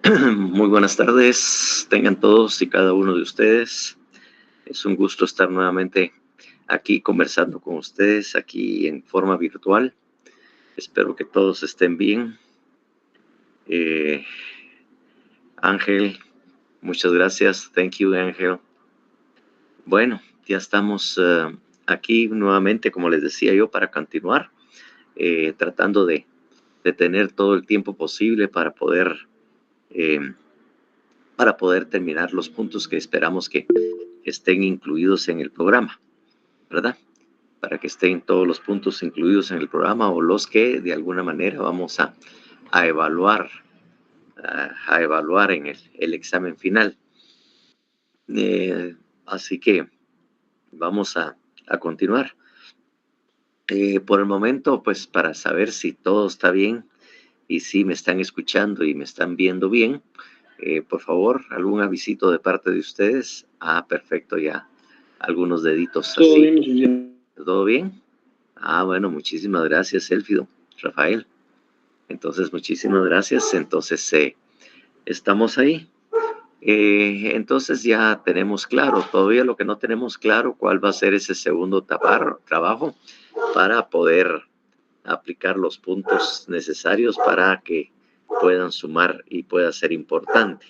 Muy buenas tardes, tengan todos y cada uno de ustedes. Es un gusto estar nuevamente aquí conversando con ustedes, aquí en forma virtual. Espero que todos estén bien. Eh, Ángel, muchas gracias. Thank you, Ángel. Bueno, ya estamos aquí nuevamente, como les decía yo, para continuar, tratando de tener todo el tiempo posible eh, para poder terminar los puntos que esperamos que estén incluidos en el programa, ¿verdad? Para que estén todos los puntos incluidos en el programa o los que de alguna manera vamos a evaluar, a evaluar en el examen final. Así que vamos a continuar. Por el momento, pues para saber si todo está bien y si me están escuchando y me están viendo bien, por favor, algún avisito de parte de ustedes. Perfecto, ya algunos deditos Todo así. bien, Guillermo. ¿Todo bien? Bueno, muchísimas gracias, Elfido, Rafael. Entonces, muchísimas gracias. Entonces, estamos ahí. Entonces ya tenemos claro, todavía lo que no tenemos claro, cuál va a ser ese segundo trabajo para poder aplicar los puntos necesarios para que puedan sumar y pueda ser importante.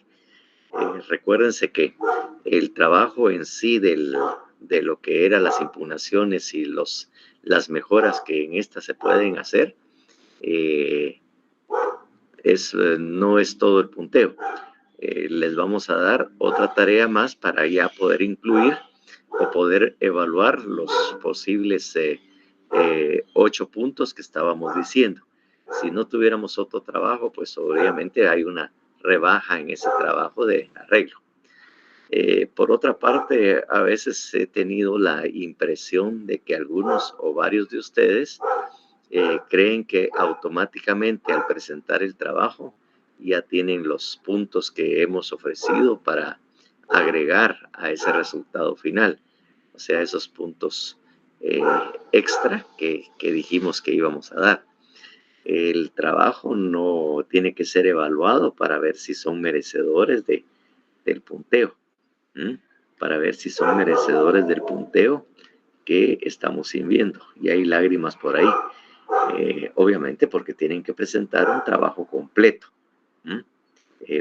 Recuérdense que el trabajo en sí de lo que eran las impugnaciones y las mejoras que en esta se pueden hacer, eh, no es todo el punteo. Les vamos a dar otra tarea más para ya poder incluir o poder evaluar los posibles 8 puntos que estábamos diciendo. Si no tuviéramos otro trabajo, pues obviamente hay una rebaja en ese trabajo de arreglo. Por otra parte, a veces he tenido la impresión de que algunos o varios de ustedes creen que automáticamente al presentar el trabajo ya tienen los puntos que hemos ofrecido para agregar a ese resultado final. O sea, esos puntos eh, extra que dijimos que íbamos a dar. El trabajo no tiene que ser evaluado para ver si son merecedores del punteo. ¿Mm? Para ver si son merecedores del punteo que estamos viendo. Y hay lágrimas por ahí. Obviamente porque tienen que presentar un trabajo completo.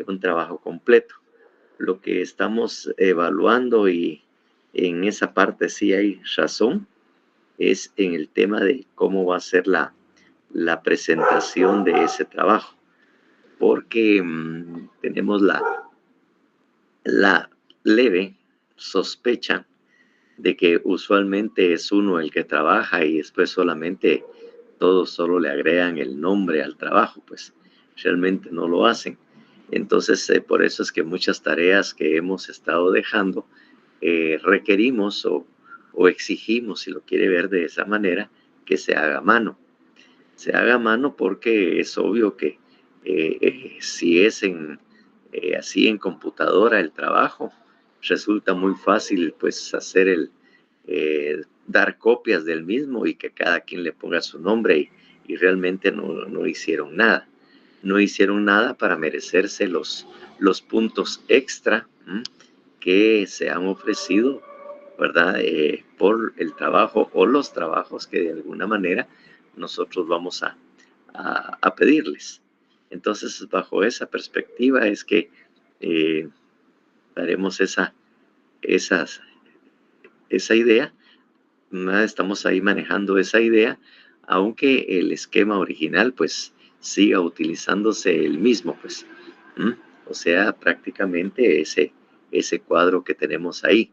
Un trabajo completo. Lo que estamos evaluando y en esa parte sí hay razón, es en el tema de cómo va a ser la presentación de ese trabajo. Porque tenemos la leve sospecha de que usualmente es uno el que trabaja y después solamente todos solo le agregan el nombre al trabajo, pues realmente no lo hacen. Entonces, por eso es que muchas tareas que hemos estado dejando, requerimos o exigimos, si lo quiere ver de esa manera, que se haga a mano. Se haga a mano porque es obvio que si es así en computadora el trabajo, resulta muy fácil pues hacer dar copias del mismo y que cada quien le ponga su nombre y realmente no hicieron nada. No hicieron nada para merecerse los puntos extra que se han ofrecido, ¿verdad? Por el trabajo o los trabajos que de alguna manera nosotros vamos a pedirles. Entonces, bajo esa perspectiva es que eh, daremos esas, esa idea. Estamos ahí manejando esa idea, aunque el esquema original pues siga utilizándose el mismo, pues. ¿Mm? O sea, prácticamente ese cuadro que tenemos ahí,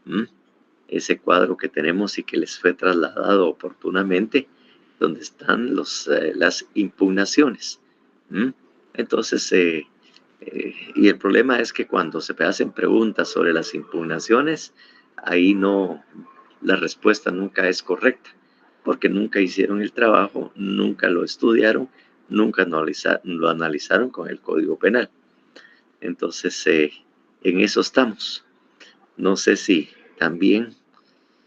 ¿Mm? Ese cuadro que tenemos y que les fue trasladado oportunamente, donde están las impugnaciones. ¿Mm? Entonces, y el problema es que cuando se hacen preguntas sobre las impugnaciones, ahí no, la respuesta nunca es correcta, porque nunca hicieron el trabajo, nunca lo estudiaron, nunca lo analizaron con el Código Penal. Entonces, en eso estamos. No sé si también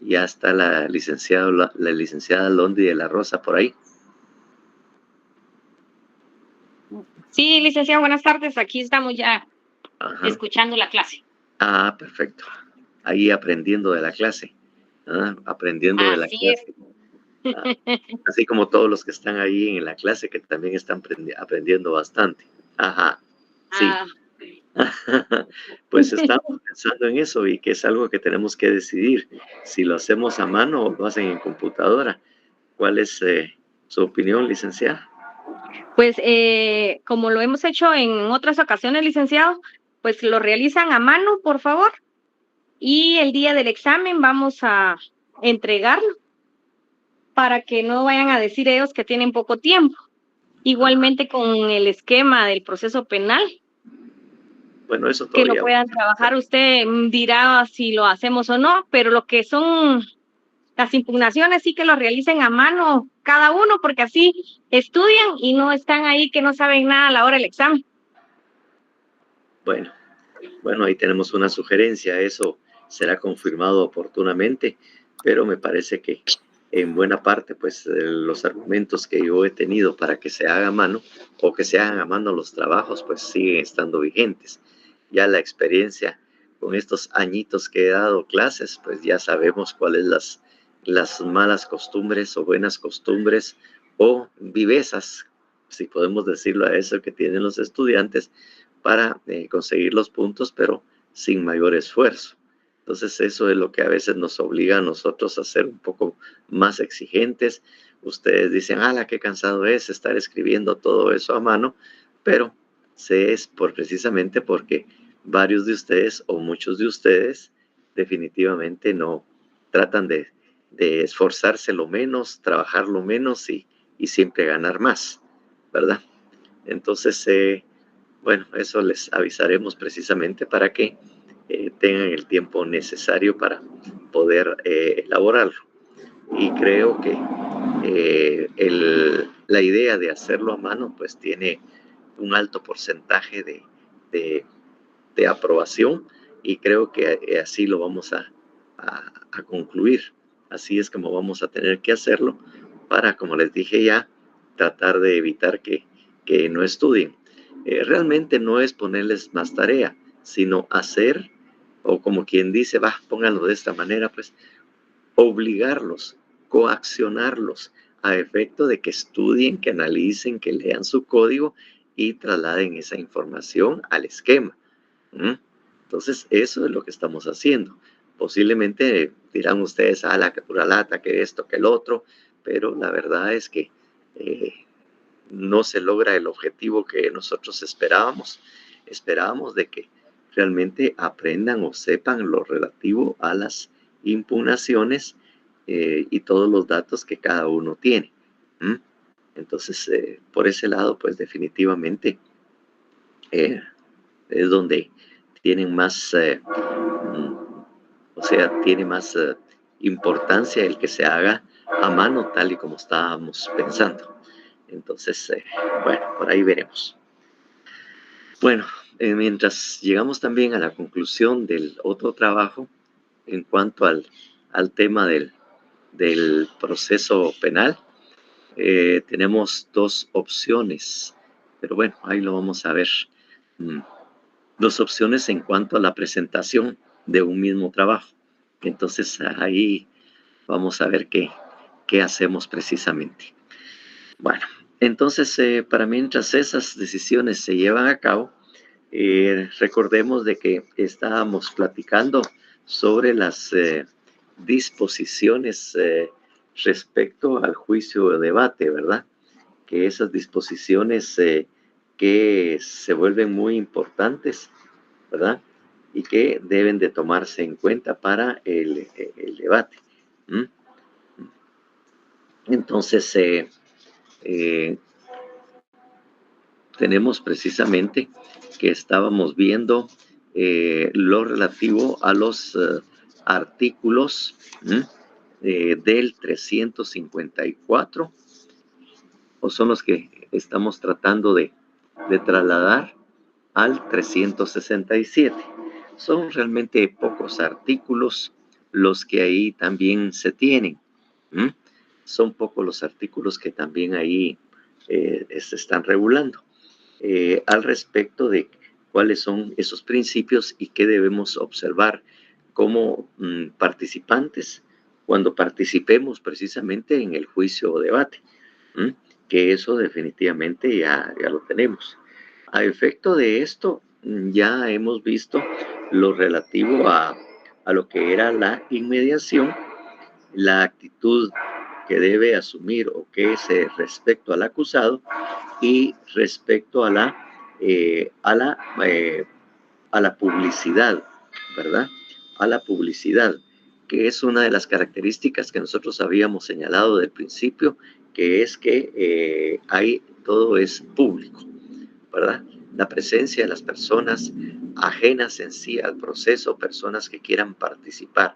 ya está la licenciada Londi de la Rosa por ahí. Sí, licenciado, buenas tardes. Aquí estamos ya Ajá. escuchando la clase. Ah, perfecto. Ahí aprendiendo de la clase. Aprendiendo de la Así es. clase. Ah, así como todos los que están ahí en la clase que también están aprendiendo bastante. Ajá. Sí. Ah, Pues estamos pensando en eso y que es algo que tenemos que decidir si lo hacemos a mano o lo hacen en computadora. ¿Cuál es su opinión, licenciada? pues como lo hemos hecho en otras ocasiones, licenciado, pues lo realizan a mano, por favor, y el día del examen vamos a entregarlo para que no vayan a decir ellos que tienen poco tiempo. Ajá. Igualmente con el esquema del proceso penal, Bueno, eso que lo todavía vamos puedan a hacer. trabajar, usted dirá si lo hacemos o no, pero lo que son las impugnaciones sí que lo realicen a mano cada uno, porque así estudian y no están ahí que no saben nada a la hora del examen. Bueno, bueno, ahí tenemos una sugerencia. Eso será confirmado oportunamente, pero me parece que en buena parte, pues los argumentos que yo he tenido para que se haga a mano o que se hagan a mano los trabajos, pues siguen estando vigentes. Ya la experiencia con estos añitos que he dado clases, pues ya sabemos cuáles las malas costumbres o buenas costumbres o vivezas, si podemos decirlo a eso, que tienen los estudiantes para conseguir los puntos, pero sin mayor esfuerzo. Entonces eso es lo que a veces nos obliga a nosotros a ser un poco más exigentes. Ustedes dicen, ala, qué cansado es estar escribiendo todo eso a mano, pero se es precisamente porque varios de ustedes o muchos de ustedes definitivamente no tratan de esforzarse lo menos, trabajar lo menos y siempre ganar más, ¿verdad? Entonces, bueno, eso les avisaremos precisamente para que tengan el tiempo necesario para poder elaborarlo. Y creo que la idea de hacerlo a mano pues tiene un alto porcentaje de, de aprobación y creo que así lo vamos a concluir. Así es como vamos a tener que hacerlo para, como les dije ya, tratar de evitar que no estudien. Realmente no es ponerles más tarea, sino hacer, o como quien dice, va, pónganlo de esta manera, pues obligarlos, coaccionarlos a efecto de que estudien, que analicen, que lean su código y trasladen esa información al esquema. ¿Mm? Entonces, eso es lo que estamos haciendo. Posiblemente dirán ustedes, ah, la pura lata, que esto, que el otro, pero la verdad es que eh, no se logra el objetivo que nosotros esperábamos. Esperábamos de que realmente aprendan o sepan lo relativo a las impugnaciones y todos los datos que cada uno tiene. ¿Mm? Entonces, por ese lado, pues definitivamente eh, es donde tienen más, o sea, tiene más importancia el que se haga a mano tal y como estábamos pensando. Entonces, bueno, por ahí veremos. Bueno, mientras llegamos también a la conclusión del otro trabajo en cuanto al tema del proceso penal, tenemos dos opciones, pero bueno, ahí lo vamos a ver. Mm, Dos opciones en cuanto a la presentación de un mismo trabajo. Entonces ahí vamos a ver qué hacemos precisamente. Bueno, entonces para mientras esas decisiones se llevan a cabo, recordemos de que estábamos platicando sobre las disposiciones respecto al juicio de debate, ¿verdad? Que esas disposiciones que se vuelven muy importantes, ¿verdad? Y que deben de tomarse en cuenta para el debate. ¿Mm? Entonces, eh, tenemos precisamente que estábamos viendo lo relativo a los artículos del 354, o son los que estamos tratando de trasladar al 367. Son realmente pocos artículos los que ahí también se tienen. ¿Mm? Son pocos los artículos que también ahí se están regulando. al respecto de cuáles son esos principios y qué debemos observar como participantes cuando participemos precisamente en el juicio o debate, que eso definitivamente ya lo tenemos. A efecto de esto, ya hemos visto lo relativo a lo que era la inmediación, la actitud que debe asumir o que es respecto al acusado y respecto a la publicidad, ¿verdad? A la publicidad, que es una de las características que nosotros habíamos señalado del principio, que es que todo es público, ¿verdad? La presencia de las personas ajenas en sí al proceso, personas que quieran participar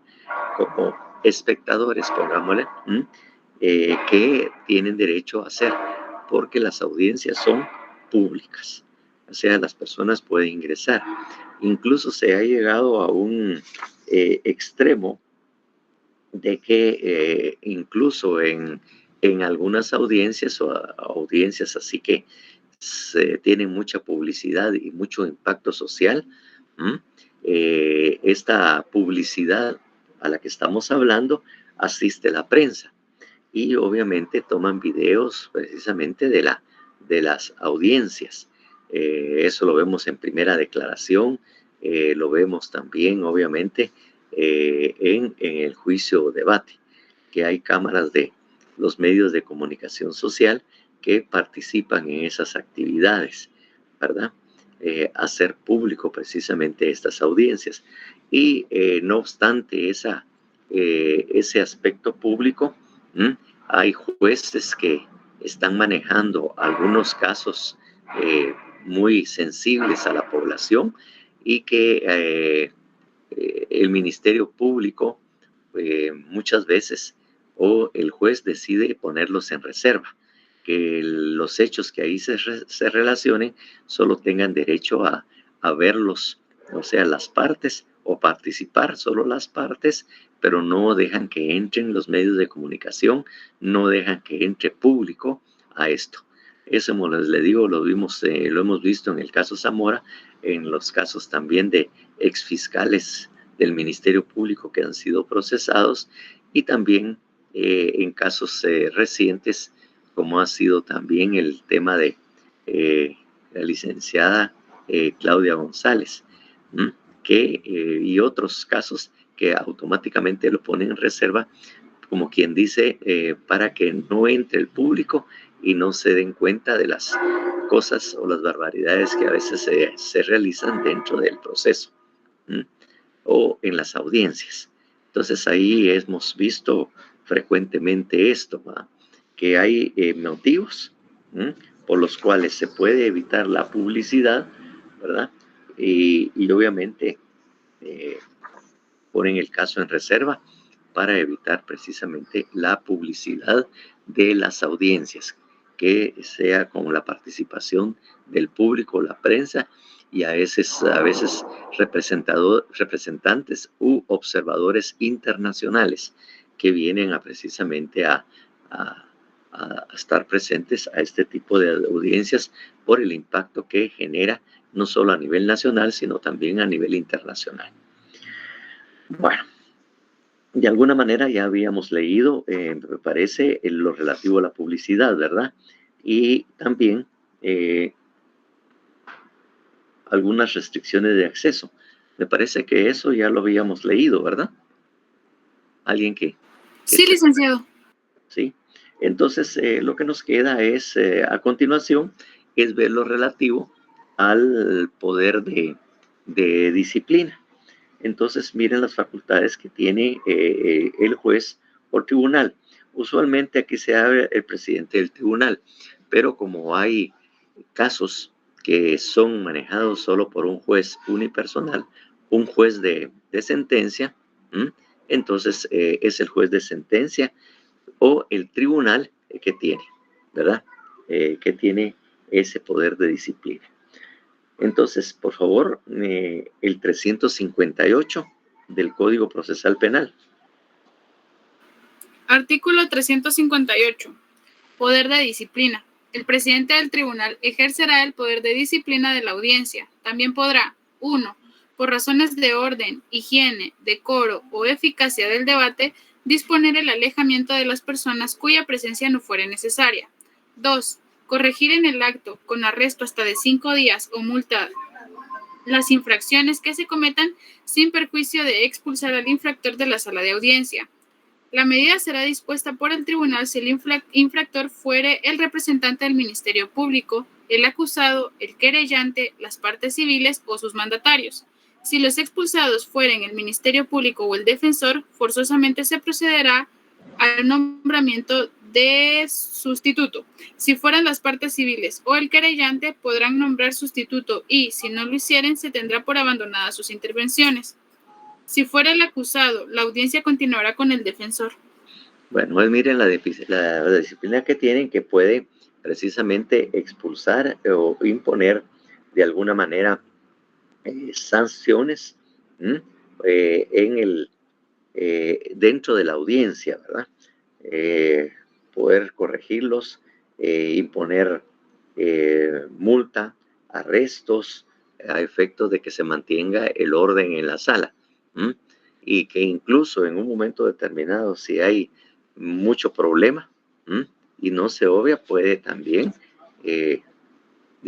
como espectadores, pongámosle, que tienen derecho a hacer, porque las audiencias son públicas, o sea, las personas pueden ingresar. Incluso se ha llegado a un extremo de que incluso en algunas audiencias o audiencias así que tienen mucha publicidad y mucho impacto social, esta publicidad a la que estamos hablando asiste la prensa y obviamente toman videos precisamente de las audiencias. Eso lo vemos en primera declaración, lo vemos también obviamente en el juicio o debate, que hay cámaras de los medios de comunicación social que participan en esas actividades, ¿verdad? Hacer público precisamente estas audiencias. Y no obstante ese aspecto público, hay jueces que están manejando algunos casos muy sensibles a la población y que el Ministerio Público muchas veces o el juez decide ponerlos en reserva, que los hechos que ahí se relacionen solo tengan derecho a verlos, o sea, las partes, o participar solo las partes, pero no dejan que entren los medios de comunicación, no dejan que entre público a esto. Eso, como les digo, lo hemos visto en el caso Zamora, en los casos también de exfiscales del Ministerio Público que han sido procesados y también en casos recientes, como ha sido también el tema de la licenciada Claudia González, y otros casos que automáticamente lo ponen en reserva, como quien dice, para que no entre el público y no se den cuenta de las cosas o las barbaridades que a veces se realizan dentro del proceso o en las audiencias. Entonces ahí hemos visto frecuentemente esto, que hay motivos por los cuales se puede evitar la publicidad, ¿verdad? Y obviamente ponen el caso en reserva para evitar precisamente la publicidad de las audiencias, que sea con la participación del público, la prensa y a veces representantes u observadores internacionales que vienen precisamente a estar presentes a este tipo de audiencias por el impacto que genera no solo a nivel nacional, sino también a nivel internacional. Bueno, de alguna manera ya habíamos leído, me parece, lo relativo a la publicidad, ¿verdad? Y también algunas restricciones de acceso. Me parece que eso ya lo habíamos leído, ¿verdad? ¿Alguien que sí, licenciado. Sí. Entonces, lo que nos queda es, a continuación, es ver lo relativo al poder de disciplina. Entonces, miren las facultades que tiene el juez o tribunal. Usualmente aquí se habla el presidente del tribunal, pero como hay casos que son manejados solo por un juez unipersonal, un juez de sentencia, entonces es el juez de sentencia o el tribunal que tiene, ¿verdad? Que tiene ese poder de disciplina. Entonces, por favor, el 358 del Código Procesal Penal. Artículo 358. Poder de disciplina. El presidente del tribunal ejercerá el poder de disciplina de la audiencia. También podrá: 1. Por razones de orden, higiene, decoro o eficacia del debate, disponer el alejamiento de las personas cuya presencia no fuere necesaria. 2. Corregir en el acto, con arresto hasta de 5 días o multa, las infracciones que se cometan sin perjuicio de expulsar al infractor de la sala de audiencia. La medida será dispuesta por el tribunal si el infractor fuere el representante del Ministerio Público, el acusado, el querellante, las partes civiles o sus mandatarios. Si los expulsados fueren el Ministerio Público o el defensor, forzosamente se procederá al nombramiento de sustituto. Si fueran las partes civiles o el querellante, podrán nombrar sustituto y, si no lo hicieren, se tendrá por abandonadas sus intervenciones. Si fuera el acusado, la audiencia continuará con el defensor. Bueno, pues miren la disciplina que tienen, que puede precisamente expulsar o imponer de alguna manera sanciones dentro de la audiencia, ¿verdad? Poder corregirlos, imponer multa, arrestos, a efectos de que se mantenga el orden en la sala. Y que incluso en un momento determinado, si hay mucho problema y no se obvia, puede también, de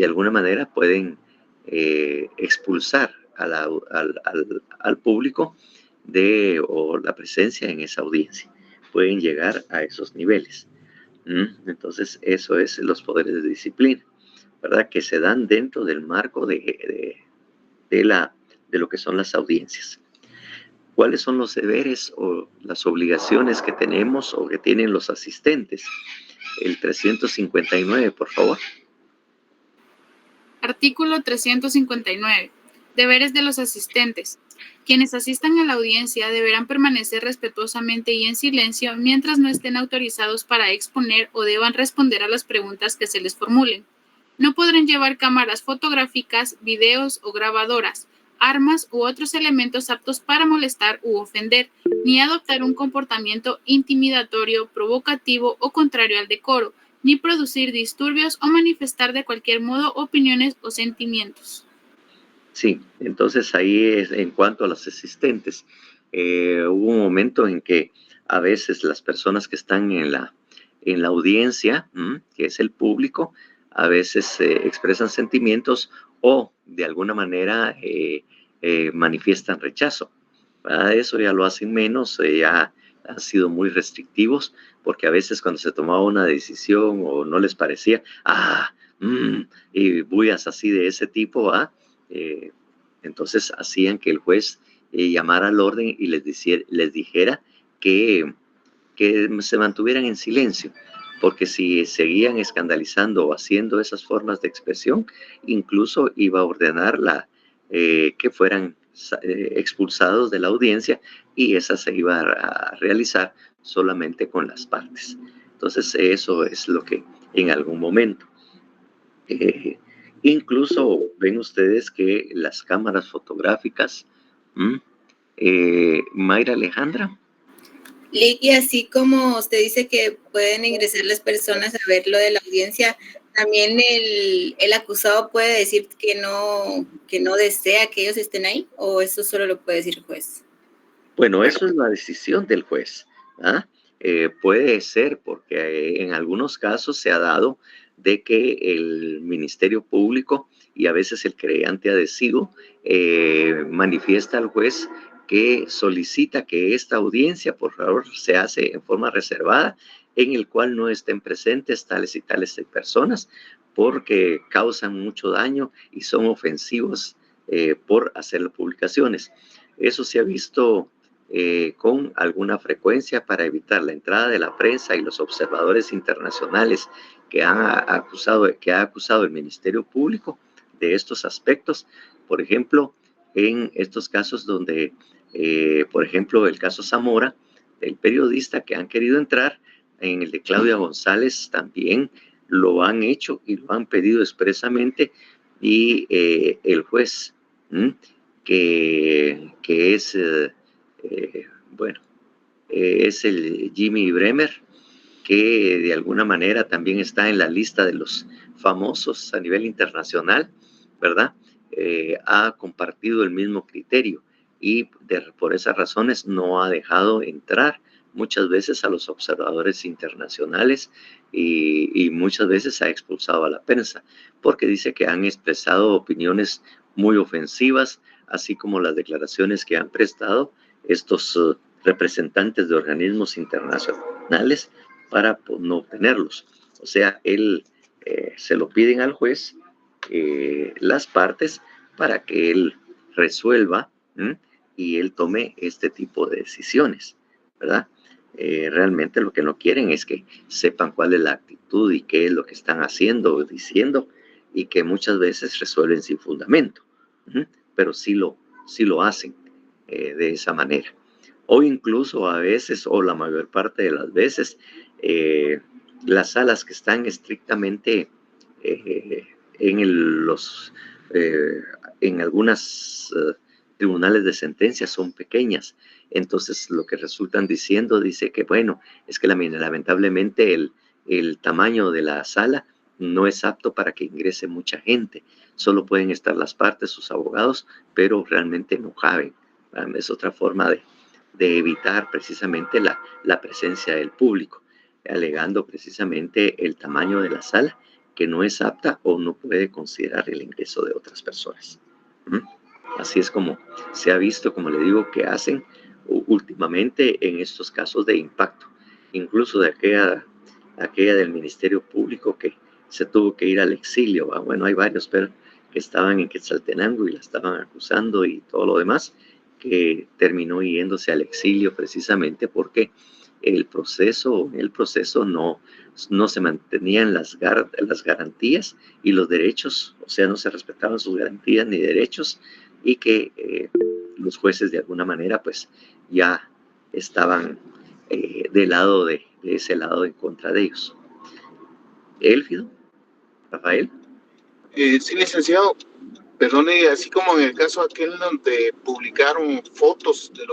alguna manera, pueden expulsar al público o la presencia en esa audiencia. Pueden llegar a esos niveles. Entonces, eso es los poderes de disciplina, ¿verdad? Que se dan dentro del marco de lo que son las audiencias. ¿Cuáles son los deberes o las obligaciones que tenemos o que tienen los asistentes? El 359, por favor. Artículo 359. Deberes de los asistentes. Quienes asistan a la audiencia deberán permanecer respetuosamente y en silencio mientras no estén autorizados para exponer o deban responder a las preguntas que se les formulen. No podrán llevar cámaras fotográficas, videos o grabadoras, armas u otros elementos aptos para molestar u ofender, ni adoptar un comportamiento intimidatorio, provocativo o contrario al decoro, ni producir disturbios o manifestar de cualquier modo opiniones o sentimientos. Sí, entonces ahí es en cuanto a los asistentes. Hubo un momento en que a veces las personas que están en la audiencia, que es el público, a veces expresan sentimientos o de alguna manera manifiestan rechazo. Eso ya lo hacen menos, ya han sido muy restrictivos, porque a veces cuando se tomaba una decisión o no les parecía, y bullas así de ese tipo, entonces hacían que el juez llamara al orden y les dijera que se mantuvieran en silencio, porque si seguían escandalizando o haciendo esas formas de expresión, incluso iba a ordenar que fueran expulsados de la audiencia, y esa se iba a realizar solamente con las partes. Entonces eso es lo que en algún momento. Incluso ven ustedes que las cámaras fotográficas, Mayra Alejandra. Licky, así como usted dice que pueden ingresar las personas a ver lo de la audiencia, también el acusado puede decir que no desea que ellos estén ahí, o eso solo lo puede decir el juez. Bueno, eso es la decisión del juez. Puede ser, porque en algunos casos se ha dado de que el Ministerio Público y a veces el creyente adhesivo manifiesta al juez que solicita que esta audiencia, por favor, se hace en forma reservada, en el cual no estén presentes tales y tales personas, porque causan mucho daño y son ofensivos por hacer las publicaciones. Eso se ha visto con alguna frecuencia para evitar la entrada de la prensa y los observadores internacionales que ha acusado el Ministerio Público de estos aspectos. Por ejemplo, en estos casos donde, por ejemplo, el caso Zamora, el periodista que han querido entrar, en el de Claudia González también lo han hecho y lo han pedido expresamente, y el juez, que es, es el Jimmy Bremer, que de alguna manera también está en la lista de los famosos a nivel internacional, ¿verdad? Ha compartido el mismo criterio y por esas razones no ha dejado entrar muchas veces a los observadores internacionales y muchas veces ha expulsado a la prensa porque dice que han expresado opiniones muy ofensivas, así como las declaraciones que han prestado estos representantes de organismos internacionales para no obtenerlos. O sea, él se lo piden al juez las partes para que él resuelva y él tome este tipo de decisiones, ¿verdad? Realmente lo que no quieren es que sepan cuál es la actitud y qué es lo que están haciendo o diciendo y que muchas veces resuelven sin fundamento, pero sí lo hacen de esa manera. O incluso a veces, o la mayor parte de las veces, las salas que están estrictamente en algunas tribunales de sentencia son pequeñas. Entonces lo que resultan diciendo dice que bueno, es que lamentablemente el tamaño de la sala no es apto para que ingrese mucha gente. Solo pueden estar las partes, sus abogados, pero realmente no caben. Es otra forma de evitar precisamente la presencia del público, alegando precisamente el tamaño de la sala que no es apta o no puede considerar el ingreso de otras personas. Así es como se ha visto, como le digo, que hacen últimamente en estos casos de impacto, incluso de aquella del Ministerio Público que se tuvo que ir al exilio. Bueno, hay varios, pero que estaban en Quetzaltenango y la estaban acusando y todo lo demás, que terminó yéndose al exilio precisamente porque el proceso no se mantenían las garantías y los derechos, o sea, no se respetaban sus garantías ni derechos y que los jueces de alguna manera pues ya estaban de ese lado en contra de ellos. Élfido, Rafael. Sí, licenciado, perdone, así como en el caso aquel donde publicaron fotos de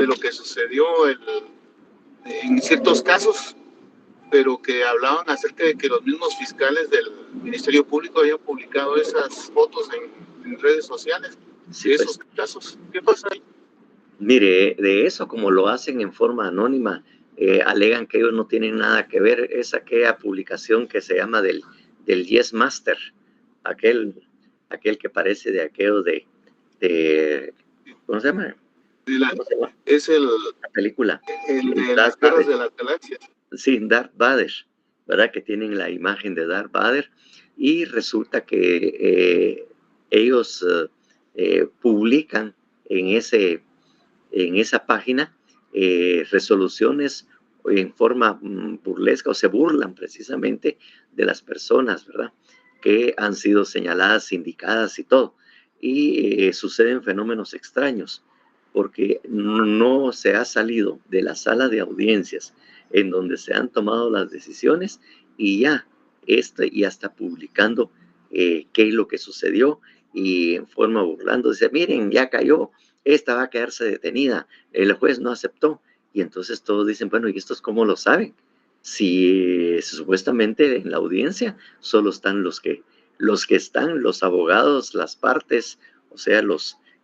lo que sucedió en ciertos casos, pero que hablaban acerca de que los mismos fiscales del Ministerio Público habían publicado esas fotos en redes sociales. Sí, de esos casos, ¿qué pasa ahí? Mire, de eso, como lo hacen en forma anónima, alegan que ellos no tienen nada que ver. Es aquella publicación que se llama del Yes Master, aquel que parece de aquello de ¿cómo se llama? Es la película. El de las guerras de las galaxias. Sí, Darth Vader, ¿verdad? Que tienen la imagen de Darth Vader y resulta que ellos publican en esa página resoluciones en forma burlesca o se burlan precisamente de las personas, ¿verdad? Que han sido señaladas, indicadas y todo. Y suceden fenómenos extraños porque no se ha salido de la sala de audiencias en donde se han tomado las decisiones y ya está publicando qué es lo que sucedió y en forma burlando dice, miren, ya cayó, esta va a quedarse detenida, el juez no aceptó. Y entonces todos dicen, bueno, ¿y estos cómo lo saben? Si supuestamente en la audiencia solo están los que están, los abogados, las partes, o sea,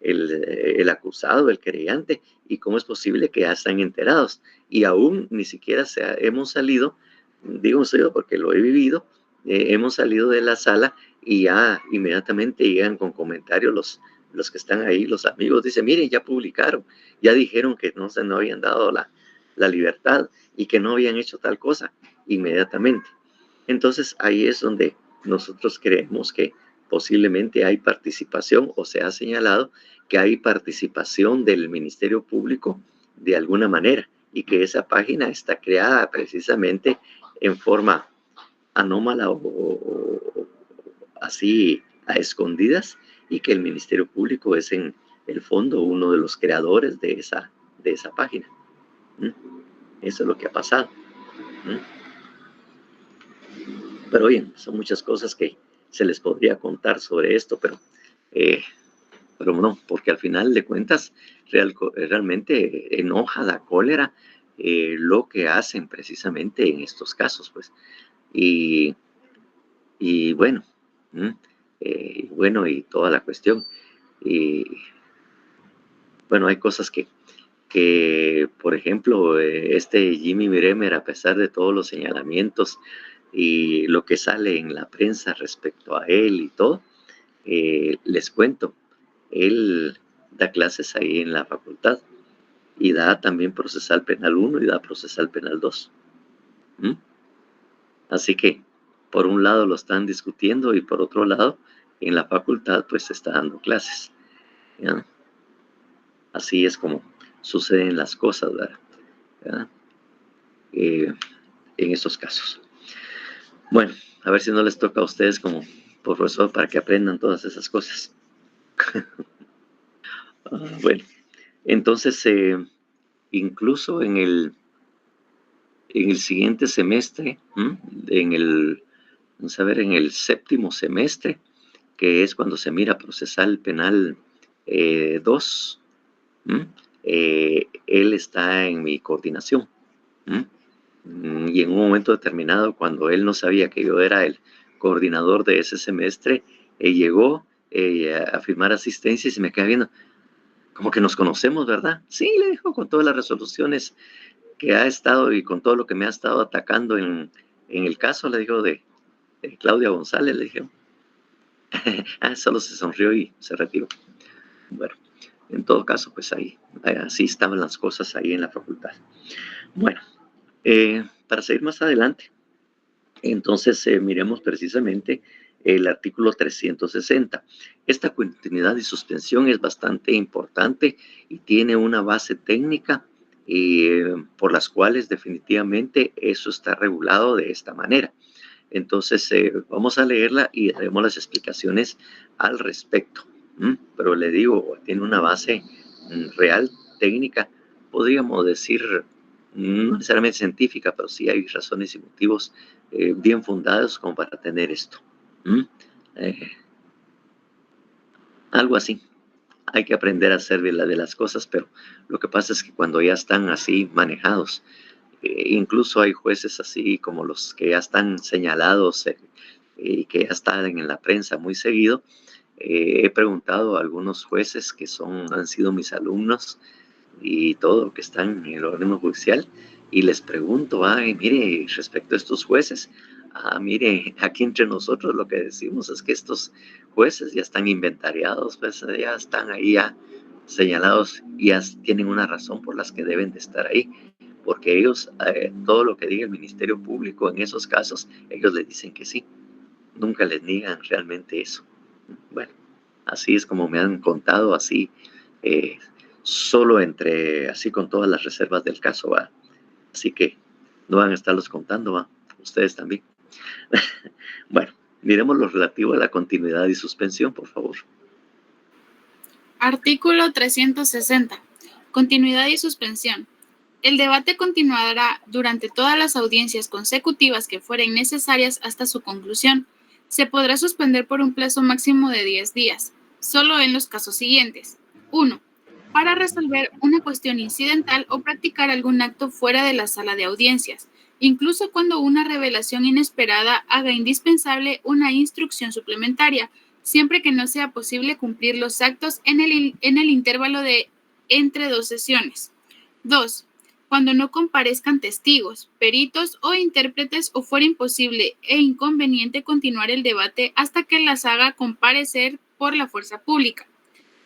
el acusado, el querellante, y cómo es posible que ya están enterados. Y aún ni siquiera hemos salido, digo porque lo he vivido, hemos salido de la sala y ya inmediatamente llegan con comentarios los que están ahí, los amigos, dicen, miren, ya publicaron, ya dijeron que no habían dado la libertad y que no habían hecho tal cosa inmediatamente. Entonces ahí es donde nosotros creemos que posiblemente hay participación o se ha señalado que hay participación del Ministerio Público de alguna manera y que esa página está creada precisamente en forma anómala o así a escondidas y que el Ministerio Público es en el fondo uno de los creadores de esa página. Eso es lo que ha pasado. Pero bien, son muchas cosas que se les podría contar sobre esto, pero no, porque al final de cuentas realmente enoja, da cólera lo que hacen precisamente en estos casos, pues. Y, y bueno, y toda la cuestión. Y bueno, hay cosas que por ejemplo, este Jimmy Bremer, a pesar de todos los señalamientos y lo que sale en la prensa respecto a él y todo, les cuento, él da clases ahí en la facultad y da también procesal penal 1 y da procesal penal 2. Así que, por un lado lo están discutiendo y por otro lado, en la facultad pues se está dando clases, ¿ya? Así es como suceden las cosas, ¿verdad? ¿Ya? En estos casos. Bueno, a ver si no les toca a ustedes como profesor para que aprendan todas esas cosas. Bueno, entonces, incluso en el siguiente semestre, vamos a ver, en el séptimo semestre, que es cuando se mira procesal penal 2, él está en mi coordinación. Y en un momento determinado, cuando él no sabía que yo era el coordinador de ese semestre, llegó a firmar asistencia y se me queda viendo, como que nos conocemos, ¿verdad? Sí, le dijo, con todas las resoluciones que ha estado y con todo lo que me ha estado atacando en el caso, le digo, de Claudia González, le dije. Solo se sonrió y se retiró. Bueno, en todo caso, pues ahí, así estaban las cosas ahí en la facultad. Bueno, para seguir más adelante, entonces miremos precisamente el artículo 360. Esta continuidad y suspensión es bastante importante y tiene una base técnica por las cuales definitivamente eso está regulado de esta manera. Entonces, vamos a leerla y haremos las explicaciones al respecto. Pero le digo, tiene una base real, técnica, podríamos decir, no necesariamente científica, pero sí hay razones y motivos bien fundados como para tener esto. Algo así. Hay que aprender a hacer de las cosas, pero lo que pasa es que cuando ya están así manejados, incluso hay jueces así como los que ya están señalados y que ya están en la prensa muy seguido. He preguntado a algunos jueces que han sido mis alumnos y todo, que están en el órgano judicial, y les pregunto, mire, respecto a estos jueces, mire, aquí entre nosotros lo que decimos es que estos jueces ya están inventariados, pues ya están ahí ya señalados y ya tienen una razón por las que deben de estar ahí, porque ellos, todo lo que diga el Ministerio Público en esos casos, ellos le dicen que sí, nunca les niegan realmente eso. Bueno, así es como me han contado, así, solo así con todas las reservas del caso, ¿va? Así que no van a estarlos contando, ¿va? Ustedes también. Bueno, miremos lo relativo a la continuidad y suspensión, por favor. Artículo 360. Continuidad y suspensión. El debate continuará durante todas las audiencias consecutivas que fueren necesarias hasta su conclusión. Se podrá suspender por un plazo máximo de 10 días, solo en los casos siguientes. 1. Para resolver una cuestión incidental o practicar algún acto fuera de la sala de audiencias, incluso cuando una revelación inesperada haga indispensable una instrucción suplementaria, siempre que no sea posible cumplir los actos en el intervalo de entre dos sesiones. 2. Cuando no comparezcan testigos, peritos o intérpretes o fuera imposible e inconveniente continuar el debate hasta que las haga comparecer por la fuerza pública.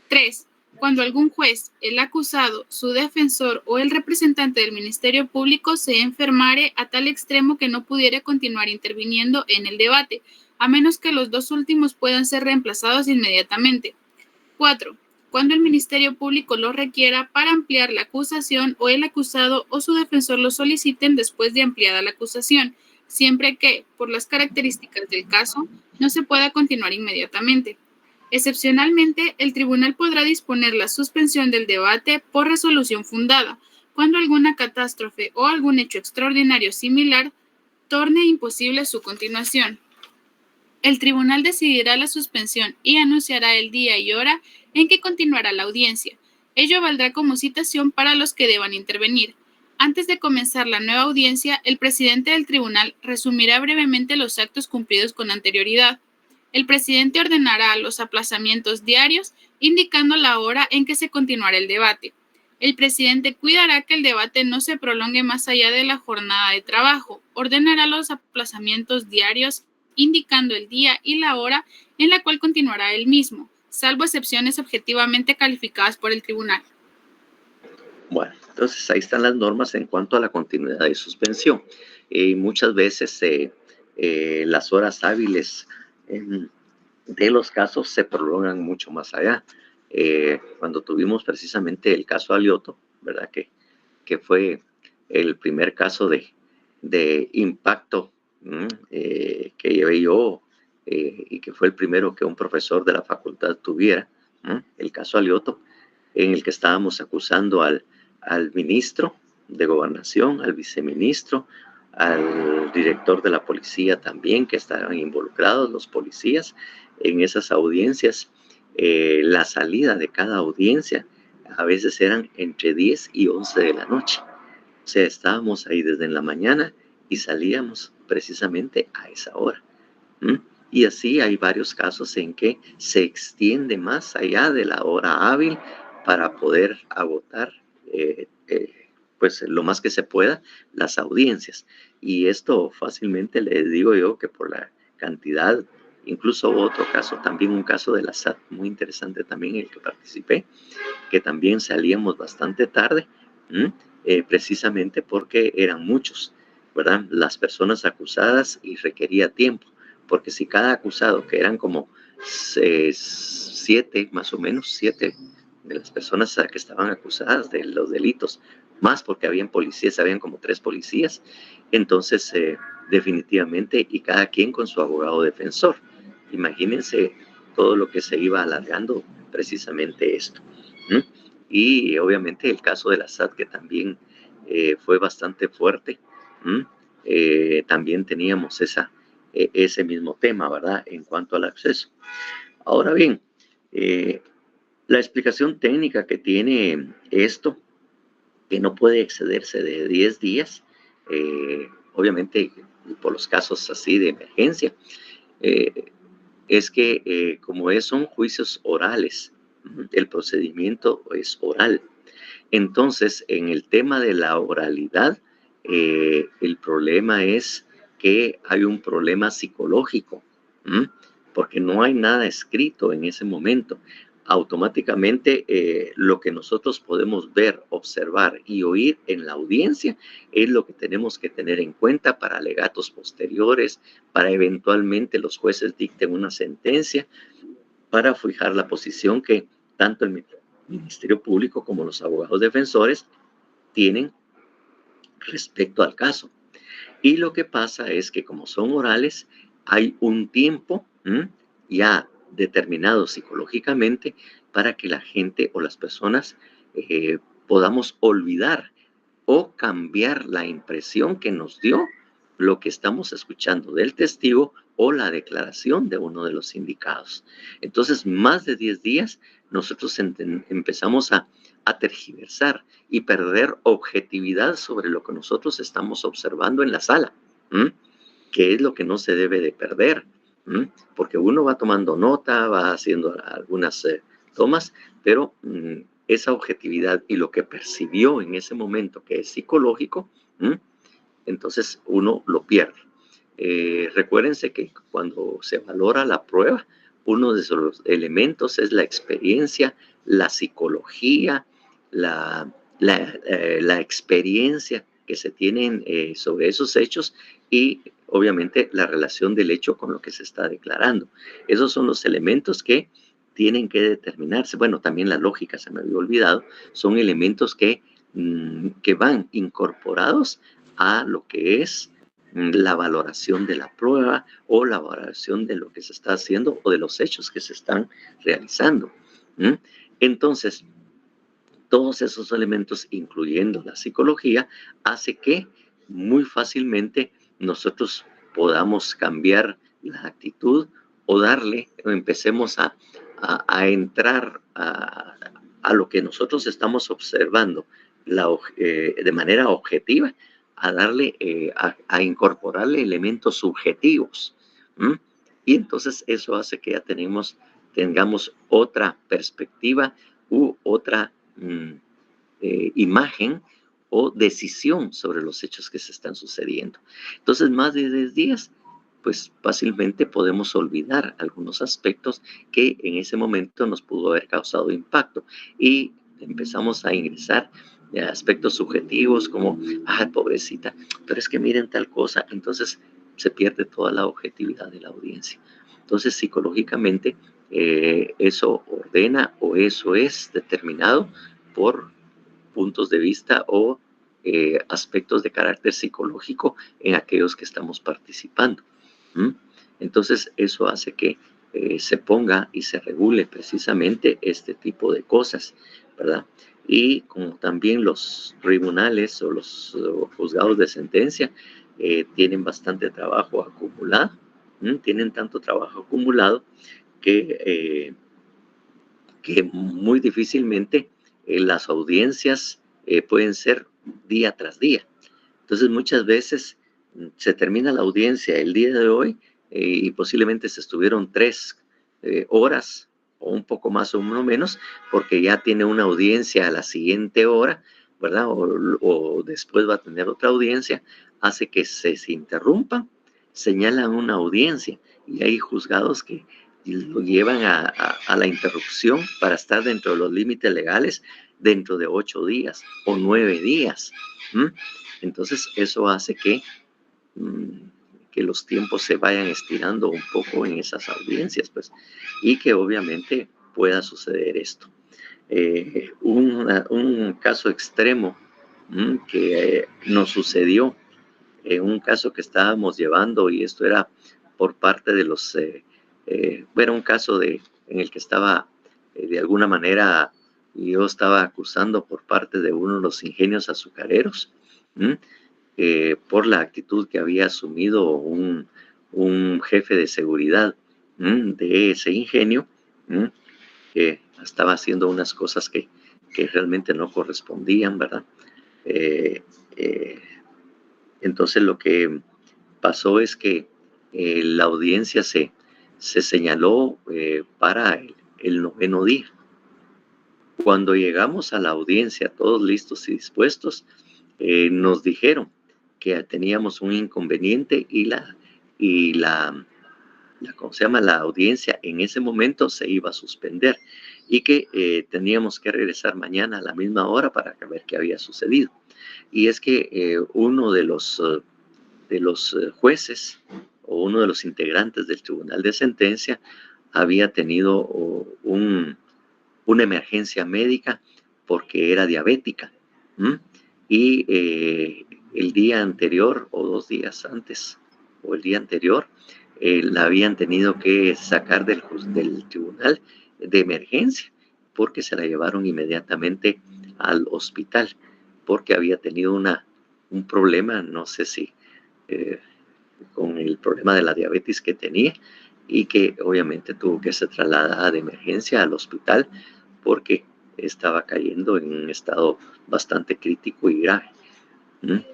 3. Cuando algún juez, el acusado, su defensor o el representante del Ministerio Público se enfermare a tal extremo que no pudiera continuar interviniendo en el debate, a menos que los dos últimos puedan ser reemplazados inmediatamente. 4. Cuando el Ministerio Público lo requiera para ampliar la acusación o el acusado o su defensor lo soliciten después de ampliada la acusación, siempre que, por las características del caso, no se pueda continuar inmediatamente. Excepcionalmente, el tribunal podrá disponer la suspensión del debate por resolución fundada, cuando alguna catástrofe o algún hecho extraordinario similar torne imposible su continuación. El tribunal decidirá la suspensión y anunciará el día y hora en que continuará la audiencia. Ello valdrá como citación para los que deban intervenir. Antes de comenzar la nueva audiencia, el presidente del tribunal resumirá brevemente los actos cumplidos con anterioridad. El presidente ordenará los aplazamientos diarios, indicando la hora en que se continuará el debate. El presidente cuidará que el debate no se prolongue más allá de la jornada de trabajo. Ordenará los aplazamientos diarios, indicando el día y la hora en la cual continuará el mismo, salvo excepciones objetivamente calificadas por el tribunal. Bueno, entonces ahí están las normas en cuanto a la continuidad y suspensión. Muchas veces las horas hábiles de los casos se prolongan mucho más allá. Cuando tuvimos precisamente el caso Alioto, ¿verdad? Que fue el primer caso de impacto que llevé yo y que fue el primero que un profesor de la facultad tuviera, el caso Alioto, en el que estábamos acusando al ministro de Gobernación, al viceministro, al director de la policía también, que estaban involucrados los policías en esas audiencias. La salida de cada audiencia a veces eran entre 10 y 11 de la noche. O sea, estábamos ahí desde la mañana y salíamos precisamente a esa hora. Y así hay varios casos en que se extiende más allá de la hora hábil para poder agotar pues lo más que se pueda las audiencias. Y esto fácilmente les digo yo que por la cantidad, incluso otro caso, también un caso de la SAT muy interesante también en el que participé, que también salíamos bastante tarde, precisamente porque eran muchos, ¿verdad? Las personas acusadas y requería tiempo, porque si cada acusado, que eran como 7, más o menos 7 de las personas que estaban acusadas de los delitos, más porque habían policías, habían como 3 policías, entonces definitivamente, y cada quien con su abogado defensor. Imagínense todo lo que se iba alargando precisamente esto. Y obviamente el caso de la SAT, que también fue bastante fuerte, también teníamos ese mismo tema, ¿verdad? En cuanto al acceso. Ahora bien, la explicación técnica que tiene esto, que no puede excederse de 10 días, obviamente por los casos así de emergencia, es que como son juicios orales, el procedimiento es oral. Entonces, en el tema de la oralidad, el problema es que hay un problema psicológico, porque no hay nada escrito en ese momento. Automáticamente lo que nosotros podemos ver, observar y oír en la audiencia es lo que tenemos que tener en cuenta para alegatos posteriores, para eventualmente los jueces dicten una sentencia, para fijar la posición que tanto el Ministerio Público como los abogados defensores tienen respecto al caso. Y lo que pasa es que como son orales, hay un tiempo ya determinado psicológicamente para que la gente o las personas podamos olvidar o cambiar la impresión que nos dio lo que estamos escuchando del testigo o la declaración de uno de los indicados. Entonces, más de 10 días, nosotros empezamos a tergiversar y perder objetividad sobre lo que nosotros estamos observando en la sala, que es lo que no se debe de perder, porque uno va tomando nota, va haciendo algunas tomas, pero esa objetividad y lo que percibió en ese momento, que es psicológico, entonces uno lo pierde. Recuérdense que cuando se valora la prueba, uno de esos elementos es la experiencia, la psicología, la experiencia que se tienen sobre esos hechos y obviamente la relación del hecho con lo que se está declarando. Esos son los elementos que tienen que determinarse. Bueno, también la lógica, se me había olvidado, son elementos que van incorporados a lo que es la valoración de la prueba o la valoración de lo que se está haciendo o de los hechos que se están realizando. Entonces, todos esos elementos, incluyendo la psicología, hace que muy fácilmente nosotros podamos cambiar la actitud o empecemos a entrar a lo que nosotros estamos observando de manera objetiva a darle, a incorporarle elementos subjetivos. ¿Mm? Y entonces eso hace que ya tengamos otra perspectiva u otra imagen o decisión sobre los hechos que se están sucediendo. Entonces, más de 10 días, pues fácilmente podemos olvidar algunos aspectos que en ese momento nos pudo haber causado impacto y empezamos a ingresar aspectos subjetivos como, ay, pobrecita, pero es que miren tal cosa, entonces se pierde toda la objetividad de la audiencia. Entonces, psicológicamente, eso ordena o eso es determinado por puntos de vista o aspectos de carácter psicológico en aquellos que estamos participando. ¿Mm? Entonces, eso hace que se ponga y se regule precisamente este tipo de cosas, ¿verdad? Y como también los tribunales o los juzgados de sentencia tienen bastante trabajo acumulado, tienen tanto trabajo acumulado que muy difícilmente las audiencias pueden ser día tras día. Entonces muchas veces se termina la audiencia el día de hoy y posiblemente se estuvieron 3 horas o un poco más o uno menos, porque ya tiene una audiencia a la siguiente hora, ¿verdad? O después va a tener otra audiencia, hace que se interrumpan, señalan una audiencia y hay juzgados que lo llevan a la interrupción para estar dentro de los límites legales dentro de 8 días o 9 días. Entonces eso hace que los tiempos se vayan estirando un poco en esas audiencias, pues, y que obviamente pueda suceder esto. Un caso extremo que nos sucedió en un caso que estábamos llevando, y esto era por parte de los, era un caso en el que estaba, de alguna manera, yo estaba acusando por parte de uno de los ingenios azucareros, por la actitud que había asumido un jefe de seguridad de ese ingenio, que estaba haciendo unas cosas que realmente no correspondían, ¿verdad? Entonces lo que pasó es que la audiencia se señaló para el 9º día. Cuando llegamos a la audiencia, todos listos y dispuestos, nos dijeron que teníamos un inconveniente y ¿cómo se llama? La audiencia en ese momento se iba a suspender y que teníamos que regresar mañana a la misma hora para ver qué había sucedido. Y es que uno de los jueces o uno de los integrantes del tribunal de sentencia había tenido una emergencia médica porque era diabética. Y el día anterior o 2 días antes o el día anterior la habían tenido que sacar del tribunal de emergencia porque se la llevaron inmediatamente al hospital porque había tenido un problema, no sé si con el problema de la diabetes que tenía y que obviamente tuvo que ser trasladada de emergencia al hospital porque estaba cayendo en un estado bastante crítico y grave.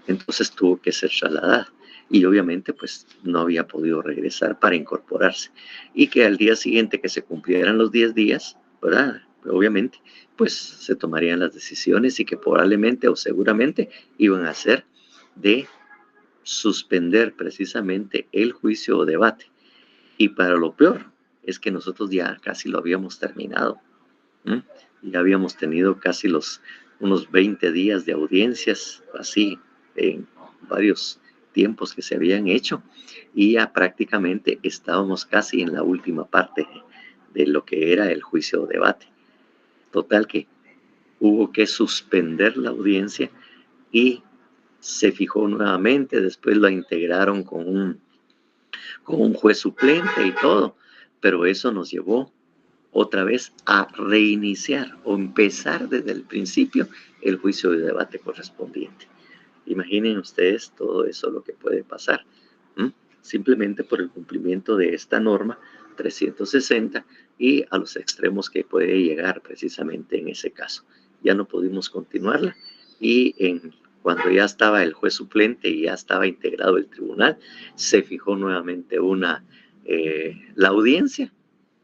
Entonces tuvo que ser trasladada y obviamente pues no había podido regresar para incorporarse y que al día siguiente que se cumplieran los 10 días, ¿verdad? Obviamente pues se tomarían las decisiones y que probablemente o seguramente iban a ser de suspender precisamente el juicio o debate. Y para lo peor es que nosotros ya casi lo habíamos terminado. Ya habíamos tenido casi unos 20 días de audiencias, así, en varios tiempos que se habían hecho, y ya prácticamente estábamos casi en la última parte de lo que era el juicio o debate. Total que hubo que suspender la audiencia y se fijó nuevamente, después la integraron con un juez suplente y todo, pero eso nos llevó otra vez a reiniciar o empezar desde el principio el juicio de debate correspondiente. Imaginen ustedes todo eso lo que puede pasar, simplemente por el cumplimiento de esta norma 360 y a los extremos que puede llegar precisamente en ese caso. Ya no pudimos continuarla y cuando ya estaba el juez suplente y ya estaba integrado el tribunal, se fijó nuevamente la audiencia,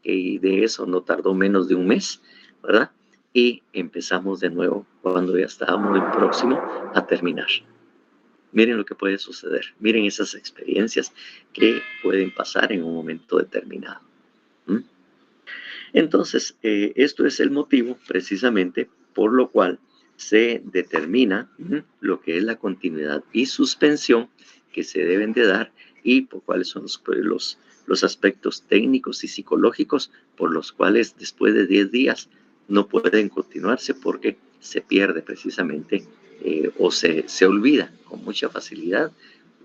y de eso no tardó menos de un mes, ¿verdad? Y empezamos de nuevo cuando ya estábamos muy próximo a terminar. Miren lo que puede suceder, miren esas experiencias que pueden pasar en un momento determinado. Entonces, esto es el motivo precisamente por lo cual se determina lo que es la continuidad y suspensión que se deben de dar y por cuáles son los aspectos técnicos y psicológicos por los cuales después de 10 días no pueden continuarse porque se pierde precisamente o se olvida con mucha facilidad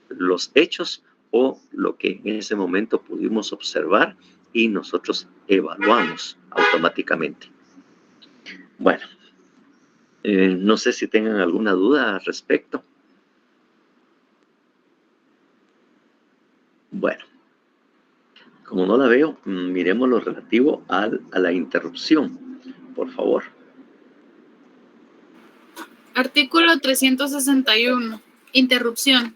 los hechos o lo que en ese momento pudimos observar y nosotros evaluamos automáticamente. Bueno, no sé si tengan alguna duda al respecto. Bueno, como no la veo, miremos lo relativo a la interrupción, por favor. Artículo 361. Interrupción.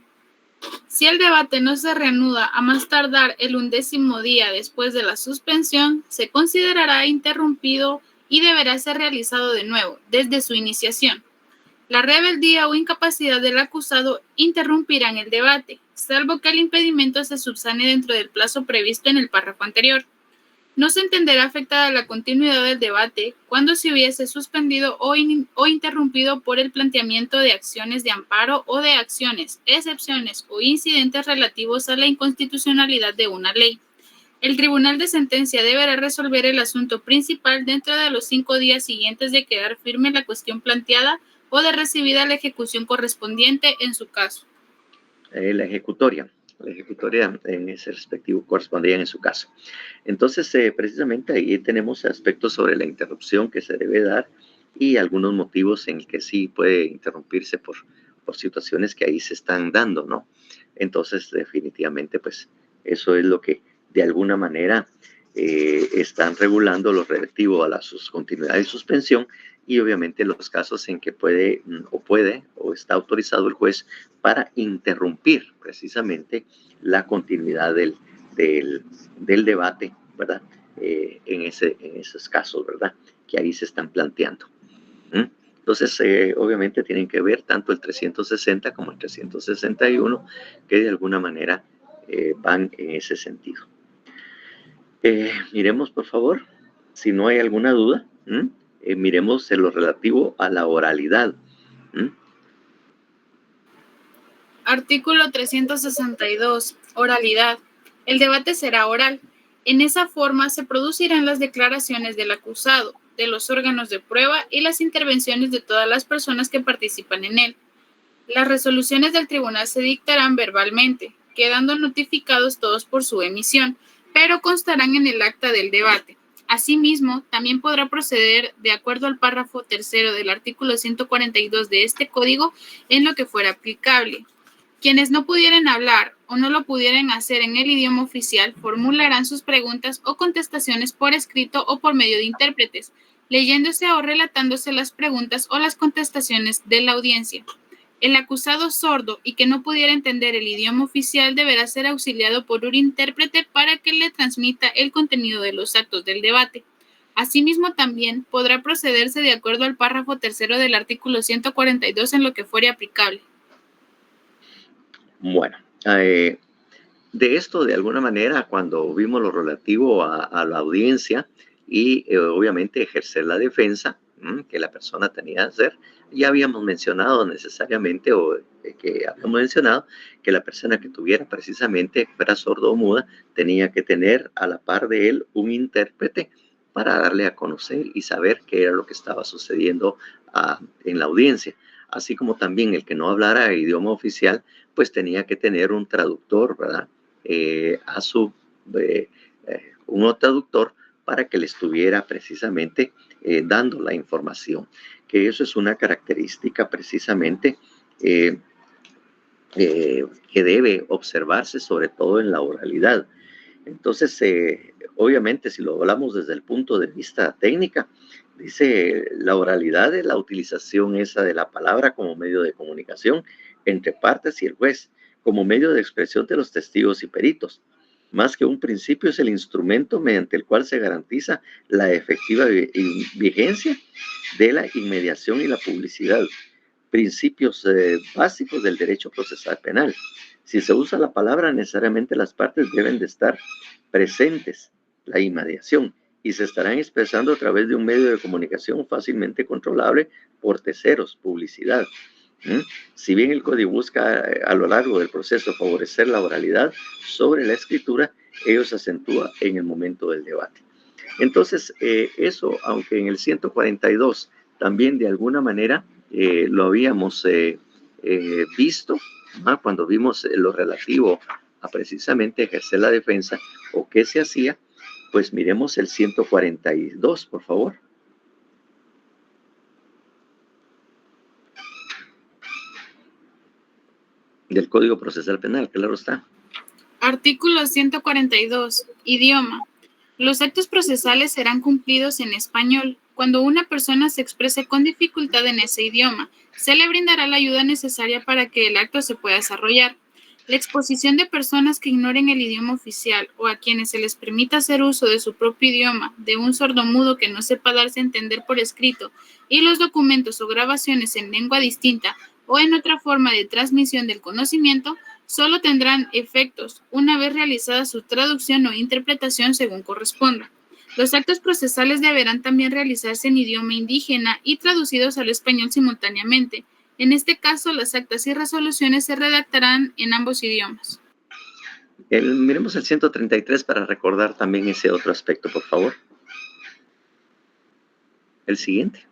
Si el debate no se reanuda a más tardar el 11º día después de la suspensión, se considerará interrumpido y deberá ser realizado de nuevo, desde su iniciación. La rebeldía o incapacidad del acusado interrumpirán el debate, salvo que el impedimento se subsane dentro del plazo previsto en el párrafo anterior. No se entenderá afectada la continuidad del debate cuando se hubiese suspendido o interrumpido por el planteamiento de acciones de amparo o de acciones, excepciones o incidentes relativos a la inconstitucionalidad de una ley. El tribunal de sentencia deberá resolver el asunto principal dentro de los 5 días siguientes de quedar firme la cuestión planteada o de recibida la ejecución correspondiente en su caso. La ejecutoria en ese respectivo correspondía en su caso. Entonces, precisamente ahí tenemos aspectos sobre la interrupción que se debe dar y algunos motivos en que sí puede interrumpirse por situaciones que ahí se están dando, ¿no? Entonces, definitivamente, pues, eso es lo que de alguna manera están regulando lo relativo a la continuidad y suspensión y obviamente los casos en que puede o está autorizado el juez para interrumpir precisamente la continuidad del debate, ¿verdad? En esos casos, ¿verdad? Que ahí se están planteando. Entonces, obviamente tienen que ver tanto el 360 como el 361, que de alguna manera van en ese sentido. Miremos, por favor, si no hay alguna duda, miremos en lo relativo a la oralidad. Artículo 362. Oralidad. El debate será oral. En esa forma se producirán las declaraciones del acusado, de los órganos de prueba y las intervenciones de todas las personas que participan en él. Las resoluciones del tribunal se dictarán verbalmente, quedando notificados todos por su emisión, pero constarán en el acta del debate. Asimismo, también podrá proceder de acuerdo al párrafo 3º del artículo 142 de este código en lo que fuera aplicable. Quienes no pudieran hablar o no lo pudieran hacer en el idioma oficial formularán sus preguntas o contestaciones por escrito o por medio de intérpretes, leyéndose o relatándose las preguntas o las contestaciones de la audiencia. El acusado sordo y que no pudiera entender el idioma oficial deberá ser auxiliado por un intérprete para que le transmita el contenido de los actos del debate. Asimismo, también podrá procederse de acuerdo al párrafo 3º del artículo 142 en lo que fuere aplicable. Bueno, de esto, de alguna manera, cuando vimos lo relativo a la audiencia y obviamente ejercer la defensa que la persona tenía que hacer, ya habíamos mencionado necesariamente que la persona que tuviera precisamente fuera sordo o muda tenía que tener a la par de él un intérprete para darle a conocer y saber qué era lo que estaba sucediendo en la audiencia. Así como también el que no hablara idioma oficial, pues tenía que tener un traductor, ¿verdad? Un traductor para que le estuviera precisamente dando la información. Que eso es una característica precisamente que debe observarse sobre todo en la oralidad. Entonces, Obviamente, si lo hablamos desde el punto de vista técnica, dice la oralidad es la utilización esa de la palabra como medio de comunicación entre partes y el juez, como medio de expresión de los testigos y peritos. Más que un principio, es el instrumento mediante el cual se garantiza la efectiva vigencia de la inmediación y la publicidad. Principios básicos del derecho procesal penal. Si se usa la palabra, necesariamente las partes deben de estar presentes, la inmediación, y se estarán expresando a través de un medio de comunicación fácilmente controlable por terceros, publicidad. Si bien el código busca a lo largo del proceso favorecer la oralidad sobre la escritura, ello se acentúa en el momento del debate. Entonces, eso, aunque en el 142 también de alguna manera lo habíamos visto, ¿no? Cuando vimos lo relativo a precisamente ejercer la defensa o qué se hacía, pues miremos el 142, por favor. Del Código Procesal Penal, claro está. Artículo 142. Idioma. Los actos procesales serán cumplidos en español. Cuando una persona se exprese con dificultad en ese idioma, se le brindará la ayuda necesaria para que el acto se pueda desarrollar. La exposición de personas que ignoren el idioma oficial o a quienes se les permita hacer uso de su propio idioma, de un sordomudo que no sepa darse a entender por escrito, y los documentos o grabaciones en lengua distinta o en otra forma de transmisión del conocimiento, solo tendrán efectos una vez realizada su traducción o interpretación según corresponda. Los actos procesales deberán también realizarse en idioma indígena y traducidos al español simultáneamente. En este caso, las actas y resoluciones se redactarán en ambos idiomas. Miremos el 133 para recordar también ese otro aspecto, por favor. El siguiente.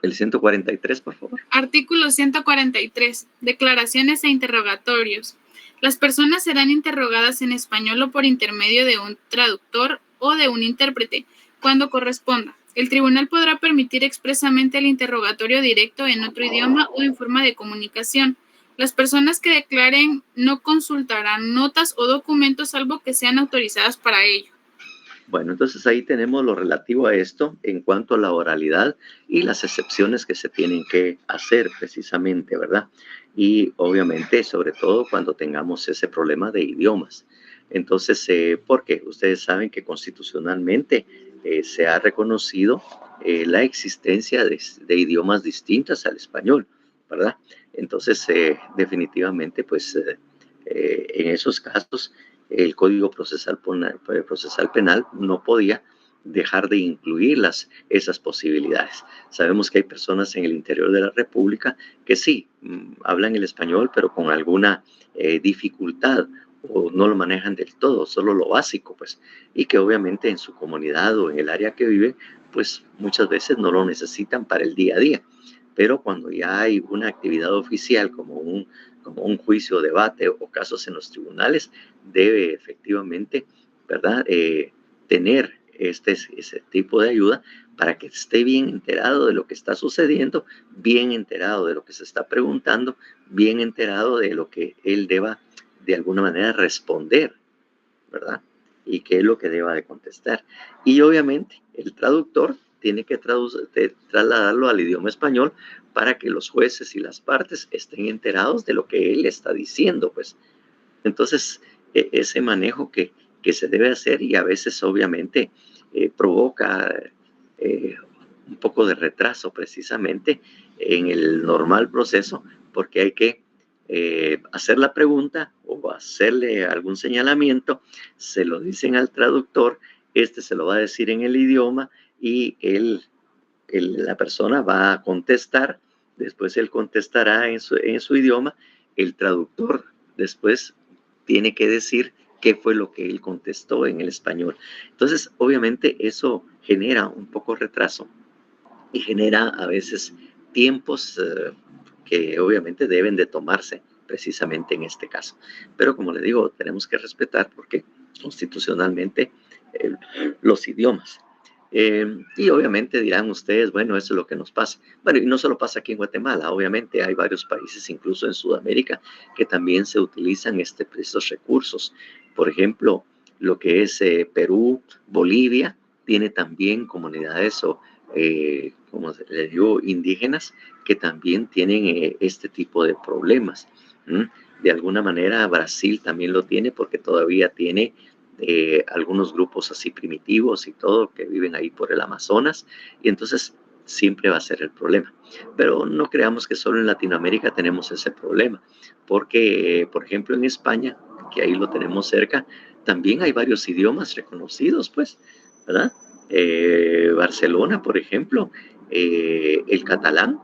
El 143, por favor. Artículo 143. Declaraciones e interrogatorios. Las personas serán interrogadas en español o por intermedio de un traductor o de un intérprete, cuando corresponda. El tribunal podrá permitir expresamente el interrogatorio directo en otro idioma o en forma de comunicación. Las personas que declaren no consultarán notas o documentos salvo que sean autorizadas para ello. Bueno, entonces ahí tenemos lo relativo a esto en cuanto a la oralidad y las excepciones que se tienen que hacer precisamente, ¿verdad? Y obviamente, sobre todo cuando tengamos ese problema de idiomas. Entonces, porque ustedes saben que constitucionalmente se ha reconocido la existencia de idiomas distintos al español, ¿verdad? Entonces, definitivamente, pues en esos casos, el Código Procesal Penal no podía dejar de incluir esas posibilidades. Sabemos que hay personas en el interior de la República que sí hablan el español, pero con alguna dificultad o no lo manejan del todo, solo lo básico, pues, y que obviamente en su comunidad o en el área que vive, pues muchas veces no lo necesitan para el día a día. Pero cuando ya hay una actividad oficial como un juicio, debate o casos en los tribunales, debe efectivamente, ¿verdad?, tener ese tipo de ayuda para que esté bien enterado de lo que está sucediendo, bien enterado de lo que se está preguntando, bien enterado de lo que él deba de alguna manera responder, ¿verdad? Y qué es lo que deba de contestar. Y obviamente el traductor tiene que trasladarlo al idioma español para que los jueces y las partes estén enterados de lo que él está diciendo, pues. Entonces, ese manejo que se debe hacer y a veces obviamente provoca un poco de retraso precisamente en el normal proceso, porque hay que hacer la pregunta o hacerle algún señalamiento, se lo dicen al traductor, se lo va a decir en el idioma y la persona va a contestar, después él contestará en su idioma, el traductor después tiene que decir qué fue lo que él contestó en el español. Entonces, obviamente eso genera un poco retraso y genera a veces tiempos que obviamente deben de tomarse precisamente en este caso. Pero como le digo, tenemos que respetar porque constitucionalmente los idiomas. Y obviamente dirán ustedes, bueno, eso es lo que nos pasa. Bueno, y no solo pasa aquí en Guatemala, obviamente hay varios países, incluso en Sudamérica, que también se utilizan estos recursos. Por ejemplo, lo que es Perú, Bolivia, tiene también comunidades o, como les digo, indígenas, que también tienen este tipo de problemas. De alguna manera, Brasil también lo tiene porque todavía tiene algunos grupos así primitivos y todo que viven ahí por el Amazonas, y entonces siempre va a ser el problema. Pero no creamos que solo en Latinoamérica tenemos ese problema, porque, por ejemplo, en España, que ahí lo tenemos cerca, también hay varios idiomas reconocidos, pues, ¿verdad? Barcelona, por ejemplo, el catalán,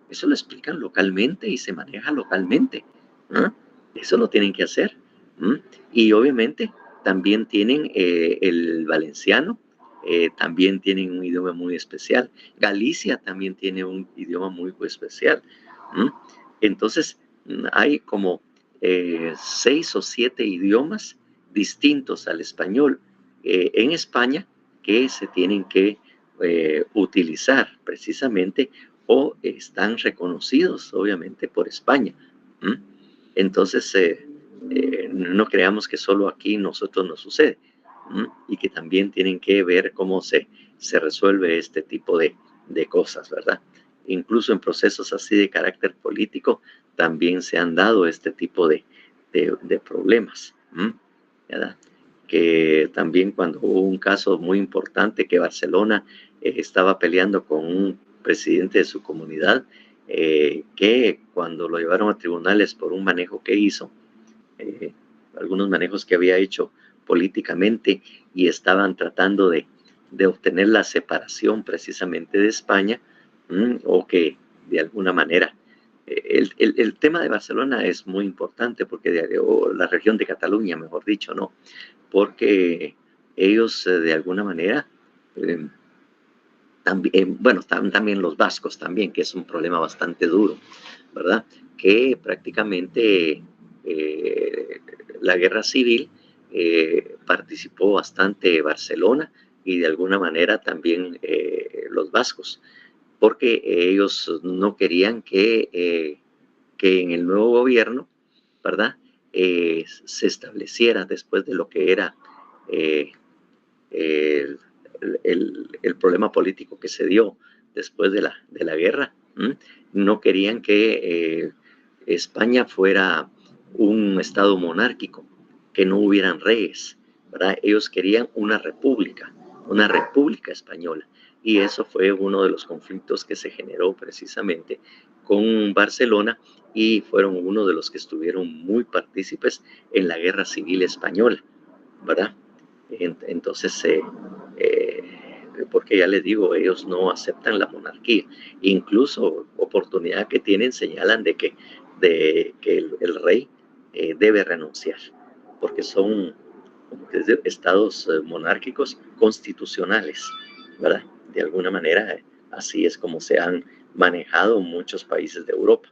eso lo explican localmente y se maneja localmente, ¿no? Eso lo tienen que hacer. Y obviamente también tienen el valenciano, también tienen un idioma muy especial. Galicia también tiene un idioma muy especial. Entonces, hay como 6 o 7 idiomas distintos al español en España que se tienen que utilizar precisamente o están reconocidos, obviamente, por España. Entonces, no creamos que solo aquí nosotros nos sucede y que también tienen que ver cómo se resuelve este tipo de cosas, ¿verdad? Incluso en procesos así de carácter político también se han dado este tipo de problemas, ¿verdad? Que también cuando hubo un caso muy importante que Barcelona estaba peleando con un presidente de su comunidad, que cuando lo llevaron a tribunales por un manejo que hizo, algunos manejos que había hecho políticamente y estaban tratando de obtener la separación precisamente de España, o que de alguna manera el tema de Barcelona es muy importante porque o la región de Cataluña, mejor dicho, ¿no? Porque ellos de alguna manera también, bueno, también los vascos también, que es un problema bastante duro, ¿verdad? Que prácticamente la guerra civil participó bastante Barcelona y de alguna manera también los vascos, porque ellos no querían que en el nuevo gobierno, ¿verdad? Se estableciera después de lo que era eh, el, el problema político que se dio después de la guerra. No querían que España fuera un estado monárquico, que no hubieran reyes, ¿verdad? Ellos querían una república española. Y eso fue uno de los conflictos que se generó precisamente con Barcelona y fueron uno de los que estuvieron muy partícipes en la Guerra Civil Española, ¿verdad? Entonces, porque ya les digo, ellos no aceptan la monarquía. Incluso oportunidad que tienen señalan de que el rey debe renunciar, porque son estados monárquicos constitucionales, ¿verdad? De alguna manera, así es como se han manejado muchos países de Europa.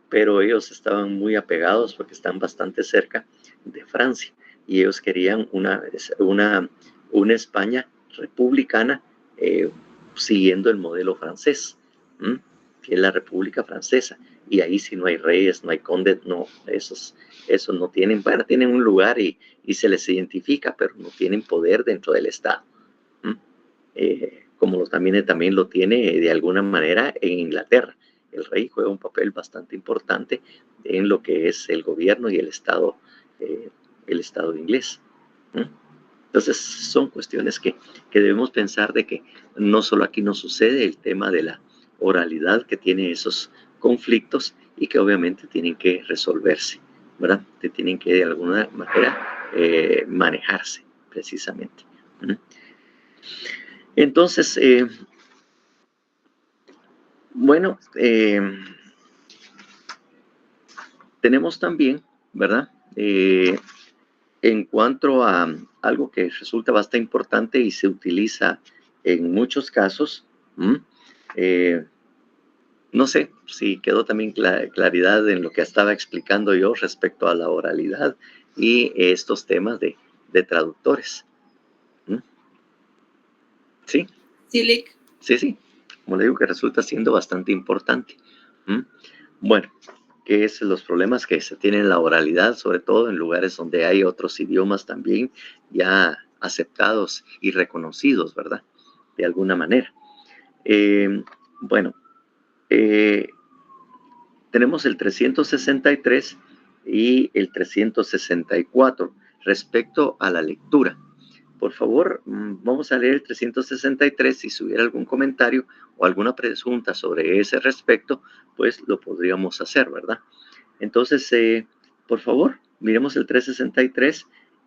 Pero ellos estaban muy apegados porque están bastante cerca de Francia y ellos querían una España republicana siguiendo el modelo francés, que es la República Francesa. Y ahí sí no hay reyes, no hay condes, no, esos no tienen, bueno, tienen un lugar y se les identifica, pero no tienen poder dentro del Estado. Como también lo tiene de alguna manera en Inglaterra. El rey juega un papel bastante importante en lo que es el gobierno y el Estado inglés. Entonces, son cuestiones que debemos pensar de que no solo aquí nos sucede el tema de la oralidad que tiene esos conflictos y que obviamente tienen que resolverse, ¿verdad? Que tienen que de alguna manera manejarse precisamente. Entonces, bueno, tenemos también, ¿verdad? En cuanto a algo que resulta bastante importante y se utiliza en muchos casos, no sé si quedó también claridad en lo que estaba explicando yo respecto a la oralidad y estos temas de traductores. ¿Sí? Silic. Sí, como le digo, que resulta siendo bastante importante. Bueno, ¿qué es los problemas que se tienen en la oralidad, sobre todo en lugares donde hay otros idiomas también ya aceptados y reconocidos, ¿verdad? De alguna manera. Bueno, tenemos el 363 y el 364 respecto a la lectura. Por favor, vamos a leer el 363. Si hubiera algún comentario o alguna pregunta sobre ese respecto, pues lo podríamos hacer, ¿verdad? Entonces, por favor, miremos el 363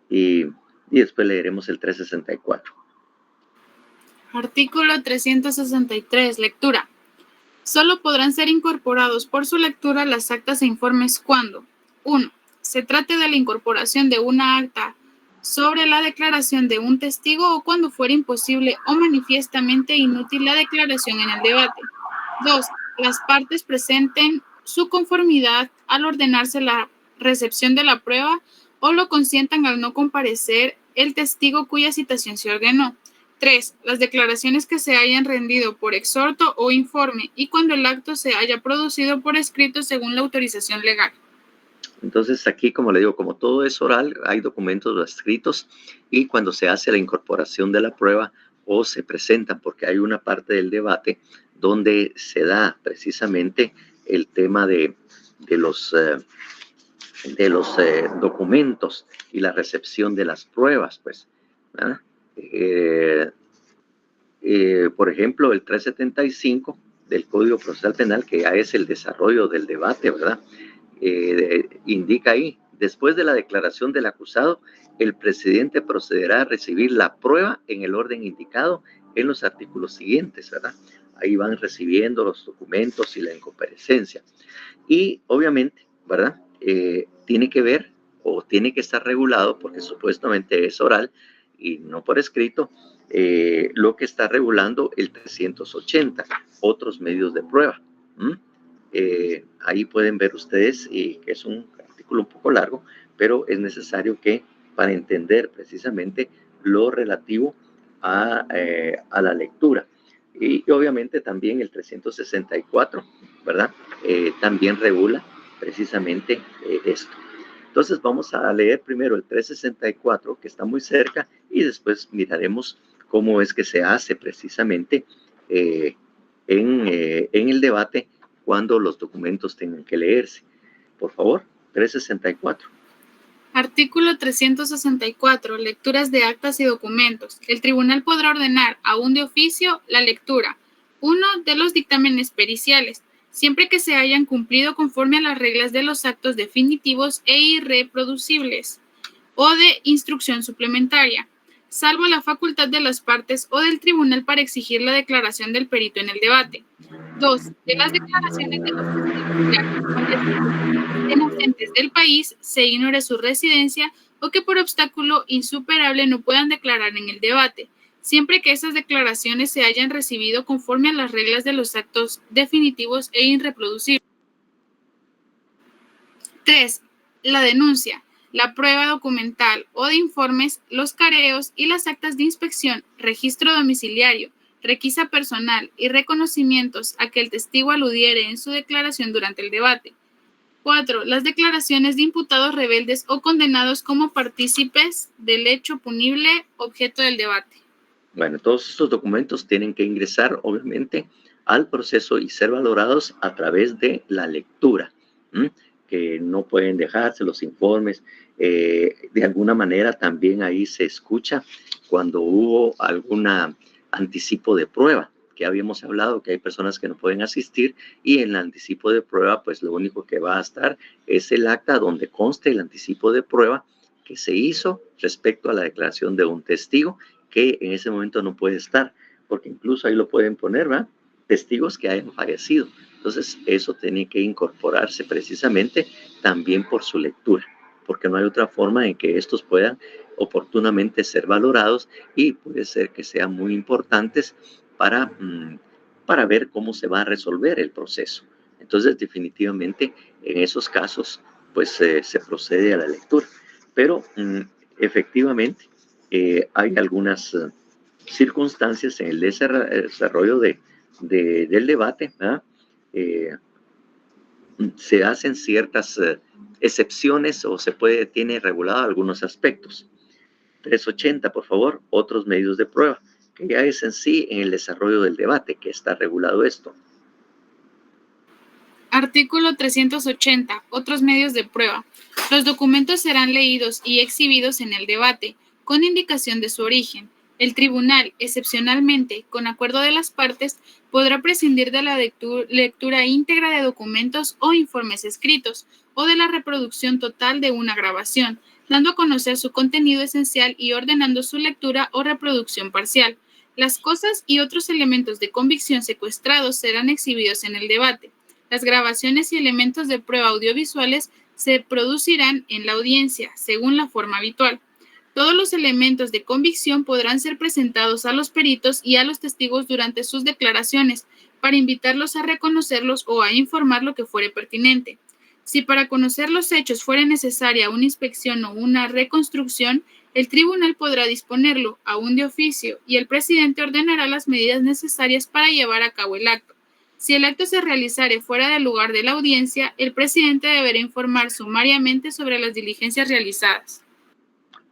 y después leeremos el 364. Artículo 363. Lectura. Solo podrán ser incorporados por su lectura las actas e informes cuando 1. Se trate de la incorporación de una acta sobre la declaración de un testigo o cuando fuera imposible o manifiestamente inútil la declaración en el debate. 2. Las partes presenten su conformidad al ordenarse la recepción de la prueba o lo consientan al no comparecer el testigo cuya citación se ordenó. 3. Las declaraciones que se hayan rendido por exhorto o informe y cuando el acto se haya producido por escrito según la autorización legal. Entonces aquí, como le digo, como todo es oral, hay documentos escritos y cuando se hace la incorporación de la prueba o se presenta, porque hay una parte del debate donde se da precisamente el tema de los documentos y la recepción de las pruebas, pues, ¿verdad? Por ejemplo, el 375 del Código Procesal Penal, que ya es el desarrollo del debate, ¿verdad? Indica ahí, después de la declaración del acusado, el presidente procederá a recibir la prueba en el orden indicado en los artículos siguientes, ¿verdad? Ahí van recibiendo los documentos y la incomparecencia. Y obviamente, ¿verdad? Tiene que ver o tiene que estar regulado, porque supuestamente es oral y no por escrito, lo que está regulando el 380, otros medios de prueba. Ahí pueden ver ustedes que es un artículo un poco largo, pero es necesario que para entender precisamente lo relativo a la lectura. Y obviamente también el 364, ¿verdad? También regula precisamente esto. Entonces vamos a leer primero el 364, que está muy cerca, y después miraremos cómo es que se hace precisamente en el debate cuando los documentos tengan que leerse. Por favor, 364. Artículo 364. Lecturas de actas y documentos. El tribunal podrá ordenar, aún de oficio, la lectura. 1. De los dictámenes periciales, siempre que se hayan cumplido conforme a las reglas de los actos definitivos e irreproducibles, o de instrucción suplementaria, salvo la facultad de las partes o del tribunal para exigir la declaración del perito en el debate. 2. De las declaraciones de los testigos ausentes del país, se ignore su residencia o que por obstáculo insuperable no puedan declarar en el debate, siempre que esas declaraciones se hayan recibido conforme a las reglas de los actos definitivos e irreproducibles. 3. La denuncia, la prueba documental o de informes, los careos y las actas de inspección, registro domiciliario, requisa personal y reconocimientos a que el testigo aludiere en su declaración durante el debate. 4. Las declaraciones de imputados rebeldes o condenados como partícipes del hecho punible objeto del debate. Bueno, todos estos documentos tienen que ingresar, obviamente, al proceso y ser valorados a través de la lectura, que no pueden dejarse los informes. De alguna manera también ahí se escucha cuando hubo algún anticipo de prueba, que habíamos hablado que hay personas que no pueden asistir y en el anticipo de prueba, pues lo único que va a estar es el acta donde conste el anticipo de prueba que se hizo respecto a la declaración de un testigo que en ese momento no puede estar, porque incluso ahí lo pueden poner, ¿verdad? Testigos que hayan fallecido. Entonces, eso tiene que incorporarse precisamente también por su lectura, porque no hay otra forma en que estos puedan oportunamente ser valorados y puede ser que sean muy importantes para ver cómo se va a resolver el proceso. Entonces, definitivamente, en esos casos, pues se procede a la lectura. Pero, efectivamente, hay algunas circunstancias en el desarrollo del debate, se hacen ciertas excepciones o tiene regulado algunos aspectos. 380, por favor, otros medios de prueba, que ya es en sí en el desarrollo del debate que está regulado esto. Artículo 380. Otros medios de prueba. Los documentos serán leídos y exhibidos en el debate, con indicación de su origen. El tribunal, excepcionalmente, con acuerdo de las partes, podrá prescindir de la lectura íntegra de documentos o informes escritos, o de la reproducción total de una grabación, dando a conocer su contenido esencial y ordenando su lectura o reproducción parcial. Las cosas y otros elementos de convicción secuestrados serán exhibidos en el debate. Las grabaciones y elementos de prueba audiovisuales se producirán en la audiencia, según la forma habitual. Todos los elementos de convicción podrán ser presentados a los peritos y a los testigos durante sus declaraciones, para invitarlos a reconocerlos o a informar lo que fuere pertinente. Si para conocer los hechos fuere necesaria una inspección o una reconstrucción, el tribunal podrá disponerlo, aún de oficio, y el presidente ordenará las medidas necesarias para llevar a cabo el acto. Si el acto se realizare fuera del lugar de la audiencia, el presidente deberá informar sumariamente sobre las diligencias realizadas.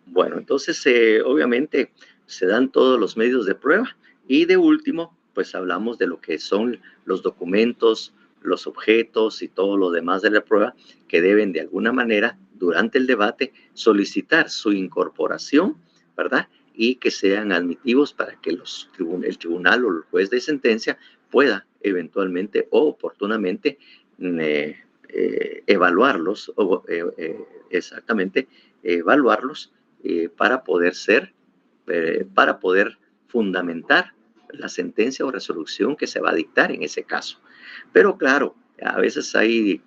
Bueno, entonces obviamente se dan todos los medios de prueba y de último, pues hablamos de lo que son los documentos, los objetos y todo lo demás de la prueba que deben de alguna manera durante el debate solicitar su incorporación, ¿verdad? Y que sean admitidos para que el tribunal o el juez de sentencia pueda eventualmente o oportunamente evaluarlos o evaluarlos para poder fundamentar la sentencia o resolución que se va a dictar en ese caso. Pero claro, a veces hay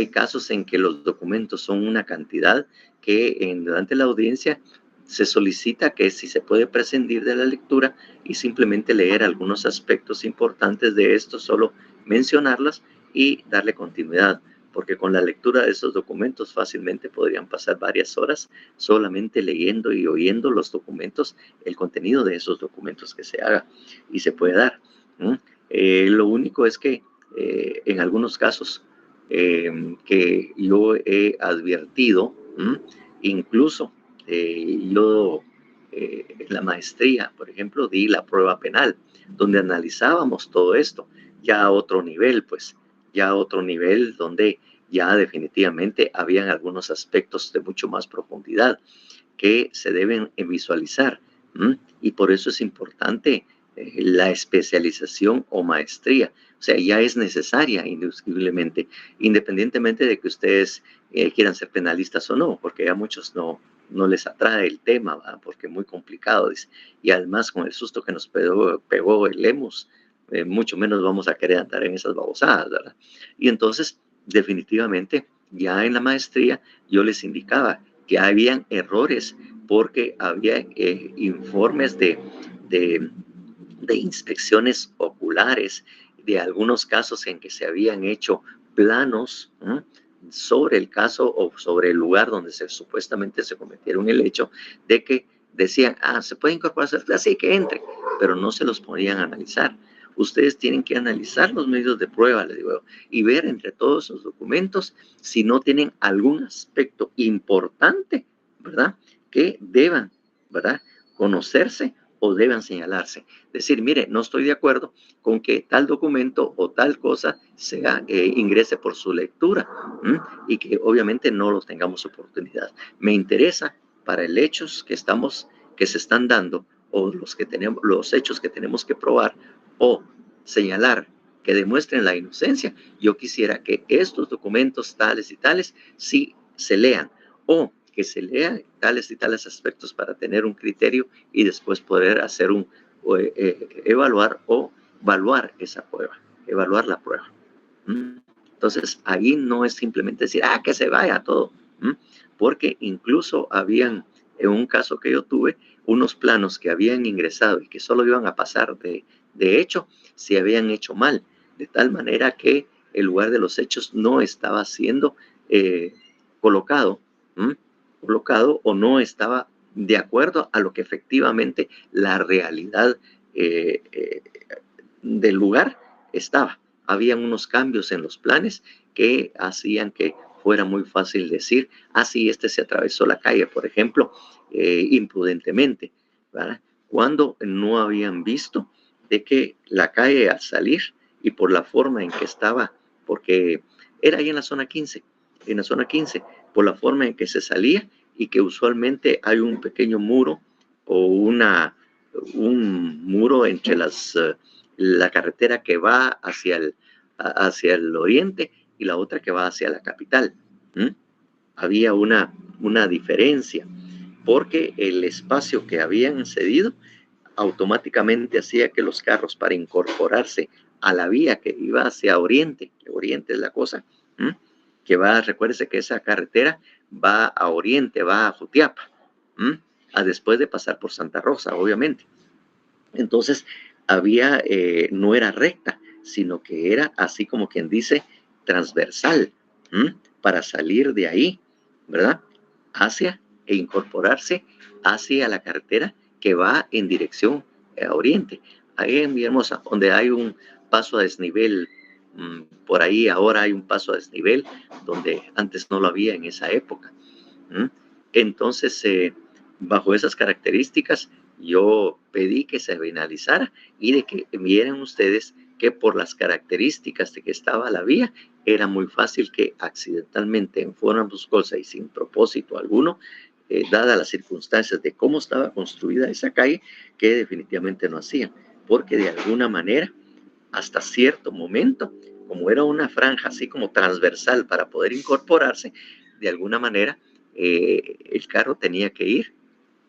casos en que los documentos son una cantidad que durante la audiencia se solicita que si se puede prescindir de la lectura y simplemente leer algunos aspectos importantes de esto, solo mencionarlas y darle continuidad, porque con la lectura de esos documentos fácilmente podrían pasar varias horas solamente leyendo y oyendo los documentos, el contenido de esos documentos que se haga y se puede dar. Lo único es que en algunos casos que yo he advertido, incluso yo en la maestría, por ejemplo, di la prueba penal, donde analizábamos todo esto, ya a otro nivel, pues, ya a otro nivel donde ya definitivamente habían algunos aspectos de mucho más profundidad que se deben visualizar. Y por eso es importante la especialización o maestría. O sea, ya es necesaria indiscutiblemente, independientemente de que ustedes quieran ser penalistas o no, porque a muchos no les atrae el tema, ¿verdad? Porque es muy complicado, dice. Y además con el susto que nos pegó el Lemus, mucho menos vamos a querer andar en esas babosadas, ¿verdad? Y entonces, definitivamente, ya en la maestría yo les indicaba que habían errores porque había informes de inspecciones oculares, de algunos casos en que se habían hecho planos sobre el caso o sobre el lugar donde supuestamente se cometieron el hecho, de que decían, se puede incorporar, así que entre, pero no se los podían analizar. Ustedes tienen que analizar los medios de prueba, les digo, y ver entre todos esos documentos si no tienen algún aspecto importante, ¿verdad? Que deban, ¿verdad? Conocerse o deban señalarse. Decir, mire, no estoy de acuerdo con que tal documento o tal cosa ingrese por su lectura y que obviamente no lo tengamos oportunidad. Me interesa para el hechos que se están dando o los hechos que tenemos que probar o señalar que demuestren la inocencia. Yo quisiera que estos documentos tales y tales sí se lean o que se lean tales y tales aspectos para tener un criterio y después poder hacer evaluar esa prueba, evaluar la prueba. Entonces, ahí no es simplemente decir, que se vaya todo, porque incluso habían, en un caso que yo tuve, unos planos que habían ingresado y que solo iban a pasar de hecho, se habían hecho mal, de tal manera que el lugar de los hechos no estaba siendo colocado o no estaba de acuerdo a lo que efectivamente la realidad del lugar estaba. Habían unos cambios en los planes que hacían que fuera muy fácil decir, sí, este se atravesó la calle, por ejemplo, imprudentemente, ¿verdad? Cuando no habían visto de que la calle al salir y por la forma en que estaba, porque era ahí en la zona 15, por la forma en que se salía y que usualmente hay un pequeño muro o un muro entre la carretera que va hacia el oriente y la otra que va hacia la capital. Había una diferencia porque el espacio que habían cedido automáticamente hacía que los carros, para incorporarse a la vía que iba hacia oriente, que oriente es la cosa, que va, recuérdese que esa carretera va a oriente, va a Jutiapa, después de pasar por Santa Rosa, obviamente. Entonces, no era recta, sino que era así como quien dice, transversal, para salir de ahí, ¿verdad? E incorporarse hacia la carretera que va en dirección a oriente. Ahí en Villahermosa, donde hay un paso a desnivel, por ahí ahora hay un paso a desnivel, donde antes no lo había en esa época. Entonces, bajo esas características, yo pedí que se analizara y de que vieran ustedes que por las características de que estaba la vía, era muy fácil que accidentalmente, en forma bruscosa y sin propósito alguno, dadas las circunstancias de cómo estaba construida esa calle, que definitivamente no hacían, porque de alguna manera, hasta cierto momento, como era una franja así como transversal para poder incorporarse, de alguna manera el carro tenía que ir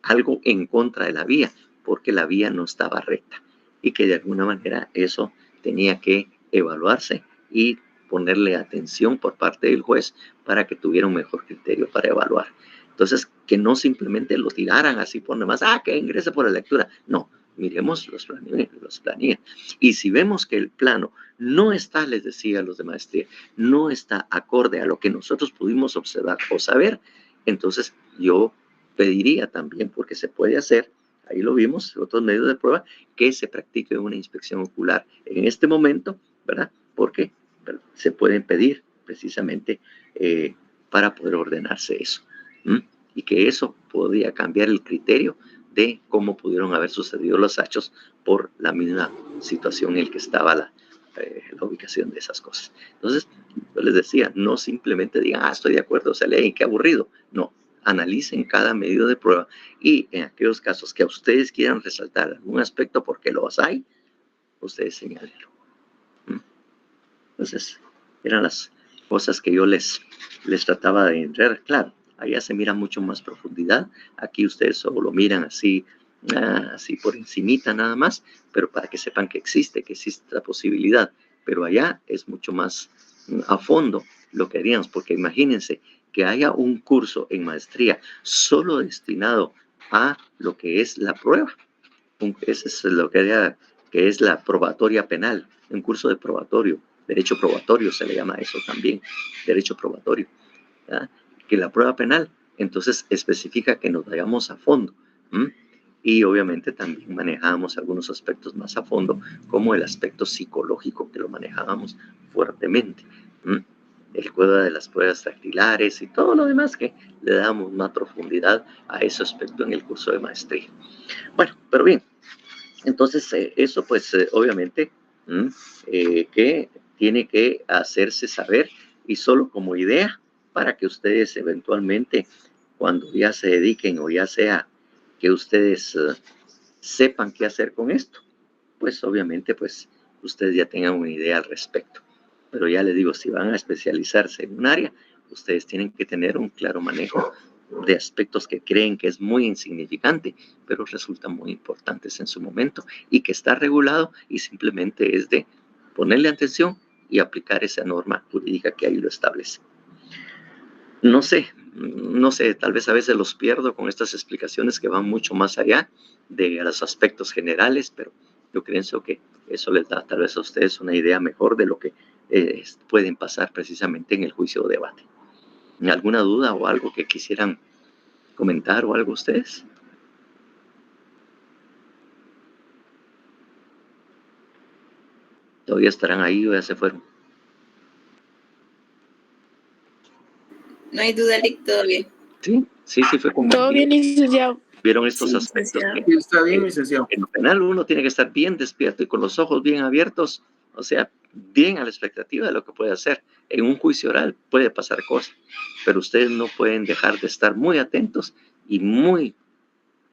algo en contra de la vía, porque la vía no estaba recta y que de alguna manera eso tenía que evaluarse y ponerle atención por parte del juez para que tuviera un mejor criterio para evaluar. Entonces, que no simplemente lo tiraran así por demás, que ingrese por la lectura. No, miremos los planeos. Y si vemos que el plano no está, les decía a los de maestría, no está acorde a lo que nosotros pudimos observar o saber, entonces yo pediría también, porque se puede hacer, ahí lo vimos, otros medios de prueba, que se practique una inspección ocular en este momento, ¿verdad? Porque se pueden pedir precisamente para poder ordenarse eso. Y que eso podría cambiar el criterio de cómo pudieron haber sucedido los hechos por la misma situación en la que estaba la ubicación de esas cosas. Entonces, yo les decía, no simplemente digan, estoy de acuerdo, se lee, qué aburrido. No, analicen cada medio de prueba y en aquellos casos que a ustedes quieran resaltar algún aspecto porque los hay, ustedes señálenlo. Entonces, eran las cosas que yo les trataba de entrar. Claro, allá se mira mucho más profundidad. Aquí ustedes solo lo miran así por encimita nada más, pero para que sepan que existe la posibilidad. Pero allá es mucho más a fondo lo que haríamos, porque imagínense que haya un curso en maestría solo destinado a lo que es la prueba. Ese es lo que es la probatoria penal, un curso de probatorio. Derecho probatorio se le llama eso también, derecho probatorio, ¿verdad? Que la prueba penal, entonces especifica que nos vayamos a fondo. Y obviamente también manejábamos algunos aspectos más a fondo, como el aspecto psicológico, que lo manejábamos fuertemente. El cuidado de las pruebas dactilares y todo lo demás, que le damos más profundidad a ese aspecto en el curso de maestría. Bueno, pero bien, entonces eso pues obviamente que tiene que hacerse saber, y solo como idea para que ustedes eventualmente, cuando ya se dediquen o ya sea que ustedes sepan qué hacer con esto, pues obviamente pues ustedes ya tengan una idea al respecto. Pero ya les digo, si van a especializarse en un área, ustedes tienen que tener un claro manejo de aspectos que creen que es muy insignificante, pero resultan muy importantes en su momento y que está regulado, y simplemente es de ponerle atención y aplicar esa norma jurídica que ahí lo establece. No sé, tal vez a veces los pierdo con estas explicaciones que van mucho más allá de los aspectos generales, pero yo creo que eso les da tal vez a ustedes una idea mejor de lo que pueden pasar precisamente en el juicio o debate. ¿Alguna duda o algo que quisieran comentar o algo ustedes? todavía estarán ahí o ya se fueron. No hay duda, Lic, todo bien. Sí fue como... Todo bien, licenciado. Vieron estos Sí, aspectos. licenciado. Sí, está bien, licenciado. En lo penal uno tiene que estar bien despierto y con los ojos bien abiertos, o sea, bien a la expectativa de lo que puede hacer. En un juicio oral puede pasar cosas, pero ustedes no pueden dejar de estar muy atentos y muy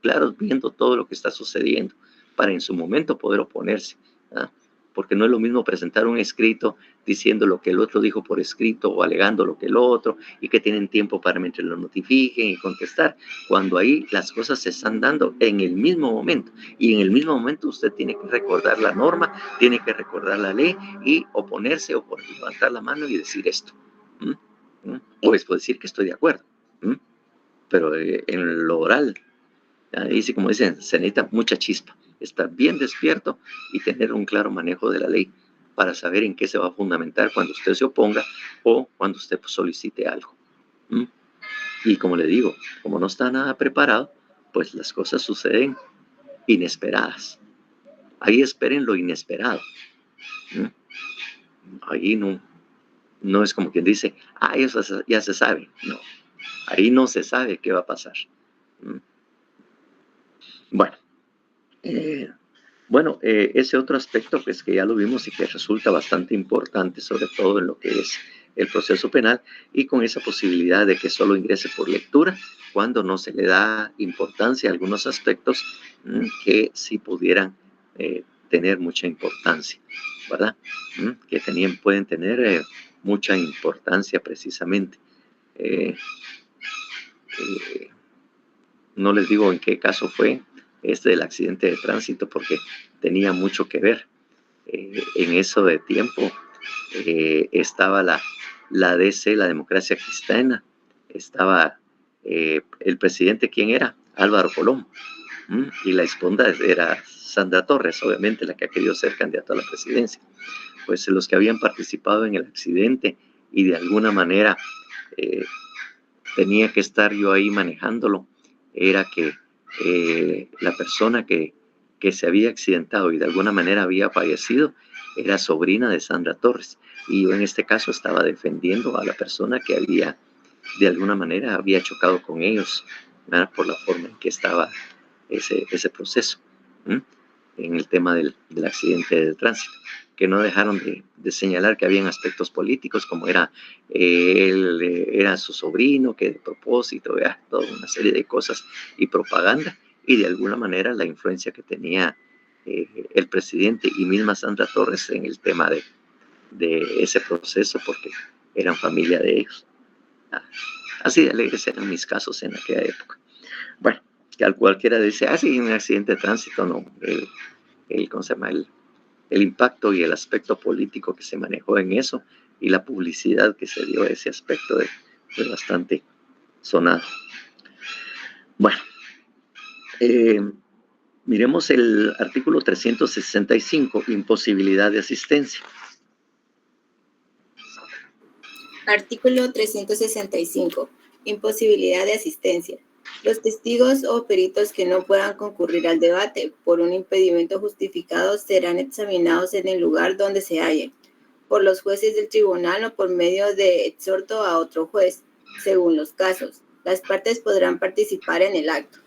claros viendo todo lo que está sucediendo para en su momento poder oponerse, ¿ah? Porque no es lo mismo presentar un escrito diciendo lo que el otro dijo por escrito o alegando lo que el otro y que tienen tiempo para mientras lo notifiquen y contestar, cuando ahí las cosas se están dando en el mismo momento y en el mismo momento usted tiene que recordar la norma, tiene que recordar la ley y oponerse o levantar la mano y decir esto. O después decir que estoy de acuerdo. Pero en lo oral, ahí sí, como dicen, se necesita mucha chispa, estar bien despierto y tener un claro manejo de la ley para saber en qué se va a fundamentar cuando usted se oponga o cuando usted solicite algo. Y como le digo, como no está nada preparado, pues las cosas suceden inesperadas. Ahí esperen lo inesperado. Ahí no es como quien dice, eso ya se sabe. No, ahí no se sabe qué va a pasar. Bueno, ese otro aspecto pues que ya lo vimos y que resulta bastante importante, sobre todo en lo que es el proceso penal y con esa posibilidad de que solo ingrese por lectura cuando no se le da importancia a algunos aspectos que sí pudieran tener mucha importancia, ¿verdad? Que pueden tener mucha importancia precisamente. No les digo en qué caso fue del accidente de tránsito porque tenía mucho que ver. En eso de tiempo estaba la DC, la Democracia Cristiana, estaba el presidente, ¿quién era? Álvaro Colón, y la esposa era Sandra Torres, obviamente la que ha querido ser candidata a la presidencia. Pues los que habían participado en el accidente y de alguna manera tenía que estar yo ahí manejándolo, era que la persona que se había accidentado y de alguna manera había fallecido era sobrina de Sandra Torres. Y yo en este caso estaba defendiendo a la persona que había, de alguna manera, había chocado con ellos, ¿verdad? Por la forma en que estaba ese proceso, en el tema del accidente de tránsito, que no dejaron de señalar que habían aspectos políticos, como era él era su sobrino, que de propósito, toda una serie de cosas y propaganda, y de alguna manera la influencia que tenía el presidente y misma Sandra Torres en el tema de ese proceso, porque eran familia de ellos. Así de alegres eran mis casos en aquella época. Bueno, que al cualquiera dice, sí, un accidente de tránsito, no, ¿cómo se llama? El impacto y el aspecto político que se manejó en eso y la publicidad que se dio a ese aspecto de bastante sonado. Bueno, miremos el artículo 365, imposibilidad de asistencia. Artículo 365, imposibilidad de asistencia. Los testigos o peritos que no puedan concurrir al debate por un impedimento justificado serán examinados en el lugar donde se hallen, por los jueces del tribunal o por medio de exhorto a otro juez, según los casos. Las partes podrán participar en el acto.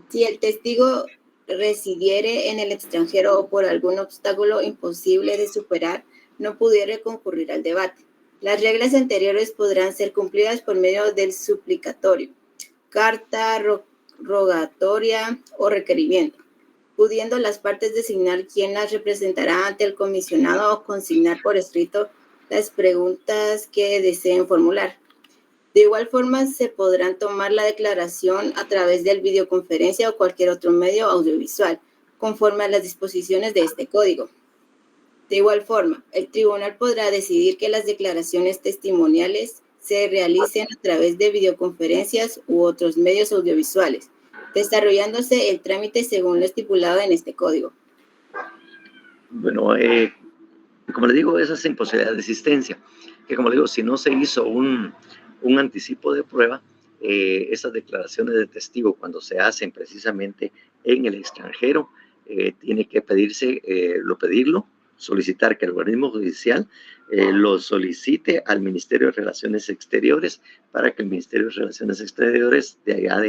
Si el testigo residiere en el extranjero o por algún obstáculo imposible de superar, no pudiere concurrir al debate. Las reglas anteriores podrán ser cumplidas por medio del suplicatorio, carta, rogatoria o requerimiento, pudiendo las partes designar quién las representará ante el comisionado o consignar por escrito las preguntas que deseen formular. De igual forma, se podrán tomar la declaración a través de videoconferencia o cualquier otro medio audiovisual, conforme a las disposiciones de este código. De igual forma, el tribunal podrá decidir que las declaraciones testimoniales se realicen a través de videoconferencias u otros medios audiovisuales, desarrollándose el trámite según lo estipulado en este código. Bueno, como le digo, esa es imposibilidad de asistencia, que como le digo, si no se hizo un anticipo de prueba, esas declaraciones de testigo cuando se hacen precisamente en el extranjero, tiene que pedirlo solicitar que el organismo judicial lo solicite al Ministerio de Relaciones Exteriores para que el Ministerio de Relaciones Exteriores de allá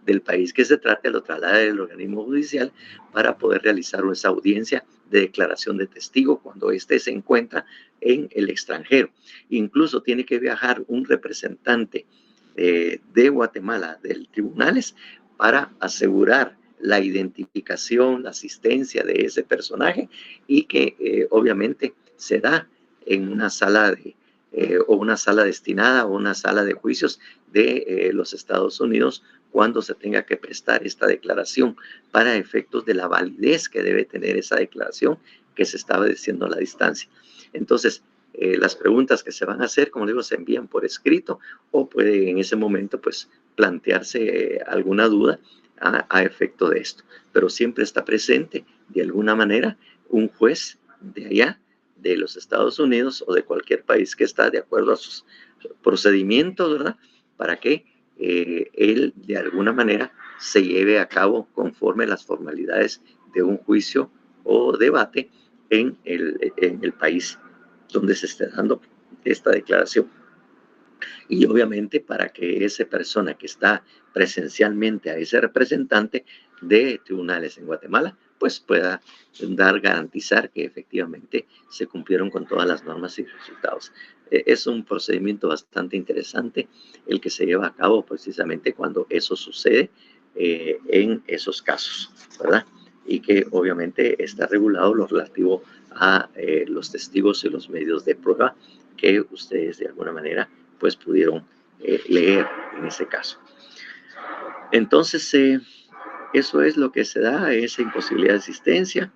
del país que se trate lo traslade al organismo judicial para poder realizar esa audiencia de declaración de testigo cuando éste se encuentra en el extranjero. Incluso tiene que viajar un representante de Guatemala, del tribunales, para asegurar la identificación, la asistencia de ese personaje y que obviamente se da en una sala o una sala destinada o una sala de juicios de los Estados Unidos cuando se tenga que prestar esta declaración para efectos de la validez que debe tener esa declaración que se estaba diciendo a la distancia. Entonces, las preguntas que se van a hacer, como digo, se envían por escrito o puede en ese momento pues plantearse alguna duda a efecto de esto. Pero siempre está presente de alguna manera un juez de allá, de los Estados Unidos o de cualquier país que está de acuerdo a sus procedimientos, ¿verdad? Para que él de alguna manera se lleve a cabo conforme las formalidades de un juicio o debate en el país donde se esté dando esta declaración. Y obviamente para que esa persona que está presencialmente a ese representante de tribunales en Guatemala, pues pueda garantizar que efectivamente se cumplieron con todas las normas y resultados. Es un procedimiento bastante interesante el que se lleva a cabo precisamente cuando eso sucede en esos casos, ¿verdad? Y que obviamente está regulado lo relativo a los testigos y los medios de prueba que ustedes de alguna manera pues pudieron leer en ese caso. Entonces, eso es lo que se da, esa imposibilidad de asistencia.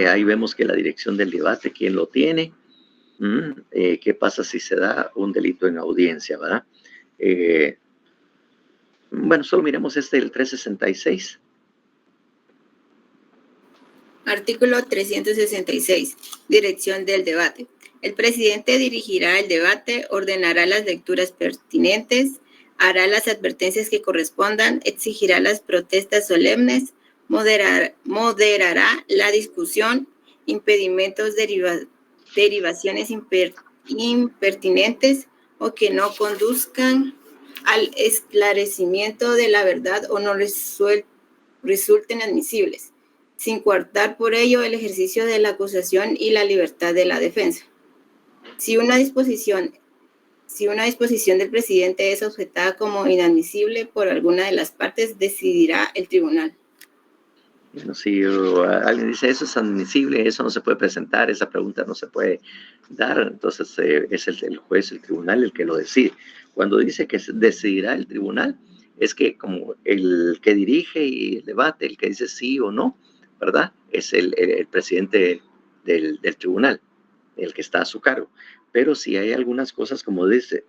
Ahí vemos que la dirección del debate, ¿quién lo tiene? ¿Qué pasa si se da un delito en audiencia, verdad? Bueno, solo miremos el 366. Artículo 366. Dirección del debate. El presidente dirigirá el debate, ordenará las lecturas pertinentes, hará las advertencias que correspondan, exigirá las protestas solemnes, moderará la discusión, impedimentos, derivaciones impertinentes o que no conduzcan al esclarecimiento de la verdad o no resulten admisibles, sin coartar por ello el ejercicio de la acusación y la libertad de la defensa. Si una disposición del presidente es objetada como inadmisible por alguna de las partes, decidirá el tribunal. Bueno, si alguien dice eso es admisible, eso no se puede presentar, esa pregunta no se puede dar, entonces es el juez, el tribunal, el que lo decide. Cuando dice que decidirá el tribunal, es que como el que dirige y el debate, el que dice sí o no, ¿verdad? Es el presidente del tribunal, el que está a su cargo. Pero si hay algunas cosas, como dice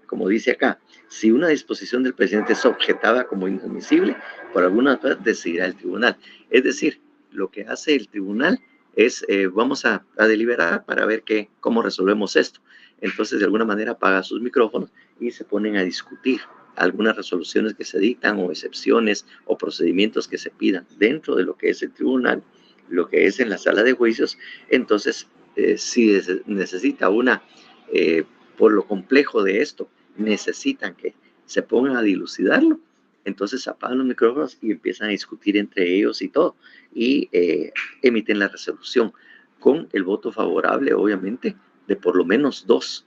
acá, si una disposición del presidente es objetada como inadmisible, por alguna cosa decidirá el tribunal. Es decir, lo que hace el tribunal es, vamos a deliberar para ver cómo resolvemos esto. Entonces, de alguna manera, apaga sus micrófonos y se ponen a discutir algunas resoluciones que se dictan o excepciones o procedimientos que se pidan dentro de lo que es el tribunal, lo que es en la sala de juicios. Entonces, si necesita por lo complejo de esto, necesitan que se pongan a dilucidarlo, entonces apagan los micrófonos y empiezan a discutir entre ellos y todo, y emiten la resolución con el voto favorable, obviamente, de por lo menos dos,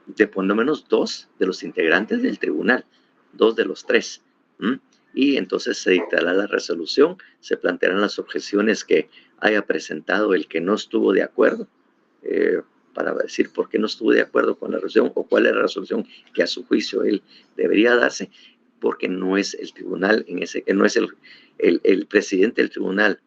de por lo menos dos de los integrantes del tribunal, 2 de los 3, y entonces se dictará la resolución, se plantearán las objeciones que haya presentado el que no estuvo de acuerdo, para decir por qué no estuvo de acuerdo con la resolución o cuál es la resolución que a su juicio él debería darse, porque no es el tribunal, no es el presidente del tribunal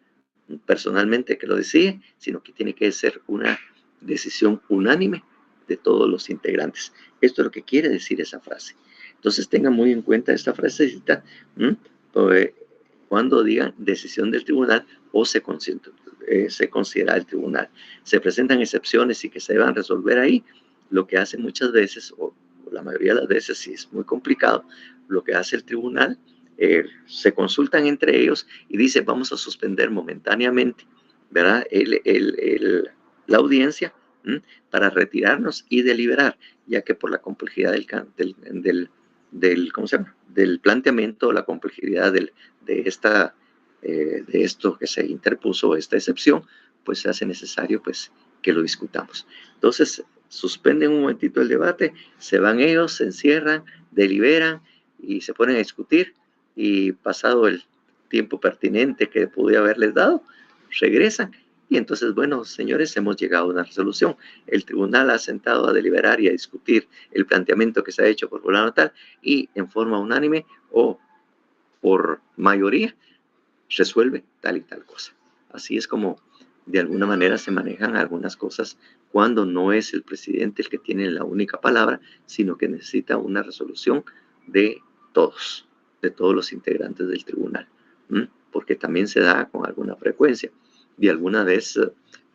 personalmente que lo decide, sino que tiene que ser una decisión unánime de todos los integrantes. Esto es lo que quiere decir esa frase. Entonces tengan muy en cuenta esta frasecita cuando digan decisión del tribunal o se considera el tribunal. Se presentan excepciones y que se deban resolver ahí. Lo que hace muchas veces, o la mayoría de las veces, si es muy complicado, lo que hace el tribunal se consultan entre ellos y dice, vamos a suspender momentáneamente, ¿verdad? La audiencia para retirarnos y deliberar, ya que por la complejidad ¿cómo se llama? Del planteamiento, la complejidad de esto que se interpuso, esta excepción, pues se hace necesario pues que lo discutamos. Entonces, suspenden un momentito el debate, se van ellos, se encierran, deliberan y se ponen a discutir, y pasado el tiempo pertinente que pude haberles dado, regresan. Y entonces, bueno, señores, hemos llegado a una resolución. El tribunal ha sentado a deliberar y a discutir el planteamiento que se ha hecho por fulano tal, y en forma unánime o por mayoría resuelve tal y tal cosa. Así es como de alguna manera se manejan algunas cosas cuando no es el presidente el que tiene la única palabra, sino que necesita una resolución de todos los integrantes del tribunal, porque también se da con alguna frecuencia y alguna vez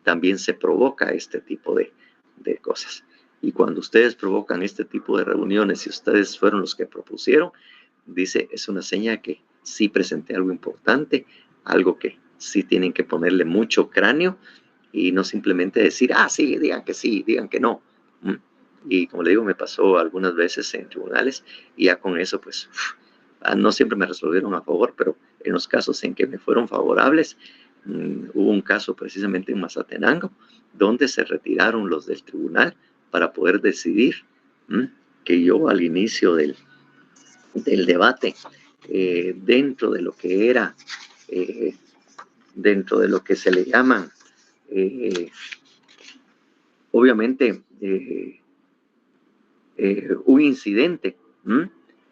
también se provoca este tipo de cosas. Y cuando ustedes provocan este tipo de reuniones y ustedes fueron los que propusieron, dice, es una seña que sí presenté algo importante, algo que sí tienen que ponerle mucho cráneo y no simplemente decir, sí, digan que no. Y como le digo, me pasó algunas veces en tribunales y ya con eso, pues, no siempre me resolvieron a favor, pero en los casos en que me fueron favorables, hubo un caso precisamente en Mazatenango, donde se retiraron los del tribunal para poder decidir que yo al inicio del debate, dentro de lo que era, dentro de lo que se le llaman, obviamente, un incidente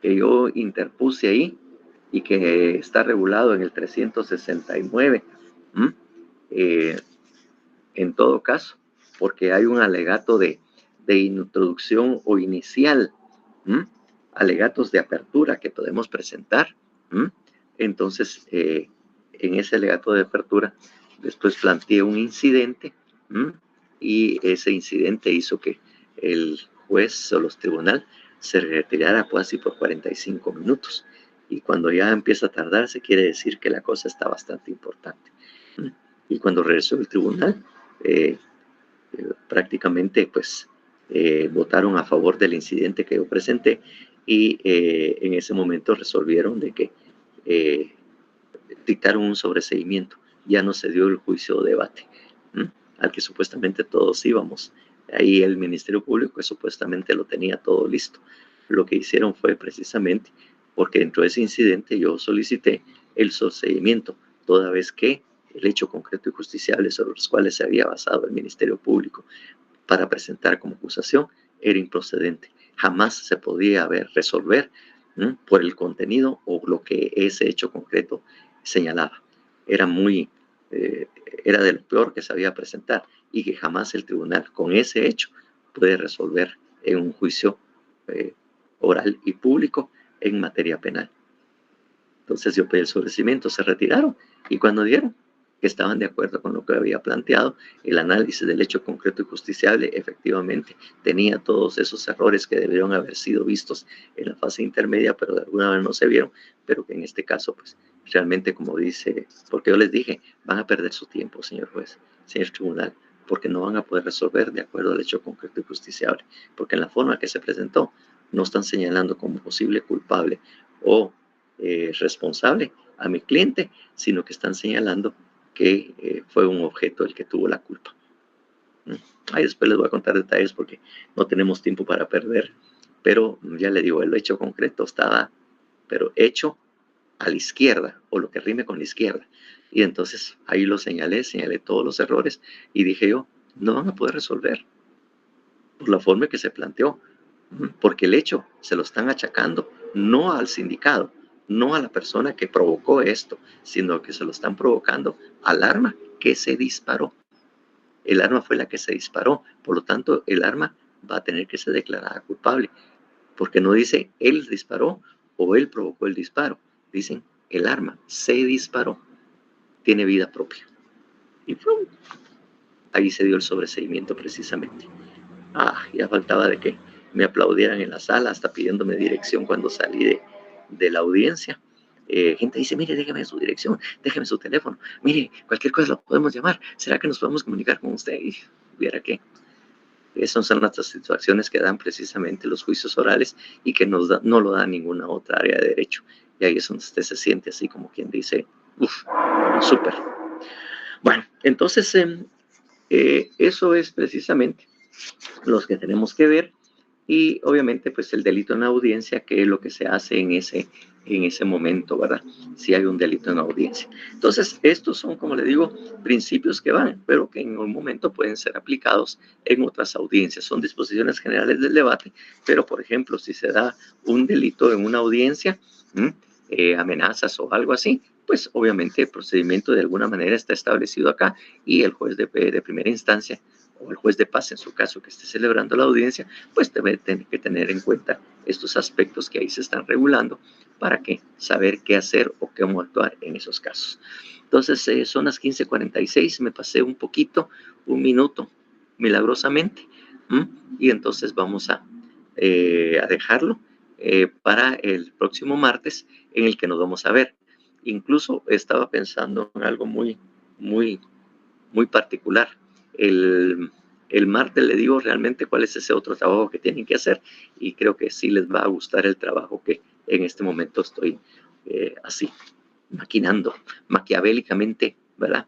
que yo interpuse ahí y que está regulado en el 369, en todo caso, porque hay un alegato de introducción o inicial, alegatos de apertura que podemos presentar. Entonces, en ese alegato de apertura, después planteé un incidente, y ese incidente hizo que el juez o los tribunales se retirara casi por 45 minutos. Y cuando ya empieza a tardarse, quiere decir que la cosa está bastante importante. Y cuando regresó el tribunal, prácticamente pues votaron a favor del incidente que yo presenté, y en ese momento resolvieron de que dictaron un sobreseimiento. Ya no se dio el juicio o debate al que supuestamente todos íbamos. Ahí el Ministerio Público que supuestamente lo tenía todo listo. Lo que hicieron fue precisamente porque dentro de ese incidente yo solicité el sobreseimiento, toda vez que el hecho concreto y justiciable sobre los cuales se había basado el Ministerio Público para presentar como acusación era improcedente. Jamás se podía resolver por el contenido o lo que ese hecho concreto señalaba. Era de lo peor que se había presentado y que jamás el tribunal con ese hecho puede resolver en un juicio oral y público en materia penal. Entonces yo pedí el sobreseimiento, se retiraron, y cuando dieron que estaban de acuerdo con lo que había planteado, el análisis del hecho concreto y justiciable efectivamente tenía todos esos errores que debieron haber sido vistos en la fase intermedia, pero de alguna manera no se vieron, pero que en este caso, pues, realmente, como dice, porque yo les dije, van a perder su tiempo, señor juez, señor tribunal, porque no van a poder resolver de acuerdo al hecho concreto y justiciable, porque en la forma que se presentó, no están señalando como posible culpable o responsable a mi cliente, sino que están señalando que fue un objeto el que tuvo la culpa. Ahí después les voy a contar detalles porque no tenemos tiempo para perder, pero ya le digo, el hecho concreto estaba, pero hecho a la izquierda, o lo que rime con la izquierda. Y entonces ahí lo señalé todos los errores y dije yo, no van a poder resolver por la forma que se planteó, porque el hecho se lo están achacando no al sindicado, no a la persona que provocó esto, sino que se lo están provocando al arma que se disparó. El arma fue la que se disparó, por lo tanto el arma va a tener que ser declarada culpable, porque no dice él disparó o él provocó el disparo, dicen el arma se disparó, tiene vida propia. Y ¡pum! Ahí se dio el sobreseimiento precisamente. Ya faltaba de que me aplaudieran en la sala, hasta pidiéndome dirección cuando salí de la audiencia, gente dice, mire, déjeme su dirección, déjeme su teléfono, mire, cualquier cosa lo podemos llamar, ¿será que nos podemos comunicar con usted? Y viera que esas son las satisfacciones que dan precisamente los juicios orales y que no lo da ninguna otra área de derecho. Y ahí es donde usted se siente así como quien dice, uff, súper. Bueno, entonces eso es precisamente los que tenemos que ver. Y obviamente pues el delito en la audiencia, que es lo que se hace en ese momento, ¿verdad? Si hay un delito en la audiencia. Entonces, estos son, como le digo, principios que van, pero que en un momento pueden ser aplicados en otras audiencias. Son disposiciones generales del debate, pero por ejemplo, si se da un delito en una audiencia, amenazas o algo así, pues obviamente el procedimiento de alguna manera está establecido acá y el juez de primera instancia o el juez de paz, en su caso, que esté celebrando la audiencia, pues debe tener que tener en cuenta estos aspectos que ahí se están regulando para que saber qué hacer o cómo actuar en esos casos. Entonces, son las 15:46, me pasé un minuto, milagrosamente, y entonces vamos a dejarlo para el próximo martes, en el que nos vamos a ver. Incluso estaba pensando en algo muy particular. El martes le digo realmente cuál es ese otro trabajo que tienen que hacer y creo que sí les va a gustar el trabajo que en este momento estoy así, maquiavélicamente, ¿verdad?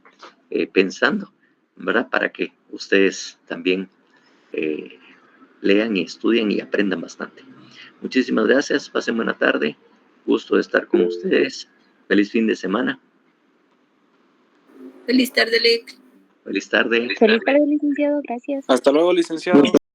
Pensando, ¿verdad? Para que ustedes también lean y estudien y aprendan bastante. Muchísimas gracias, pasen buena tarde, gusto de estar con ustedes, feliz fin de semana. Feliz tarde, Lic. Feliz tarde. Feliz tarde, licenciado. Gracias. Hasta luego, licenciado.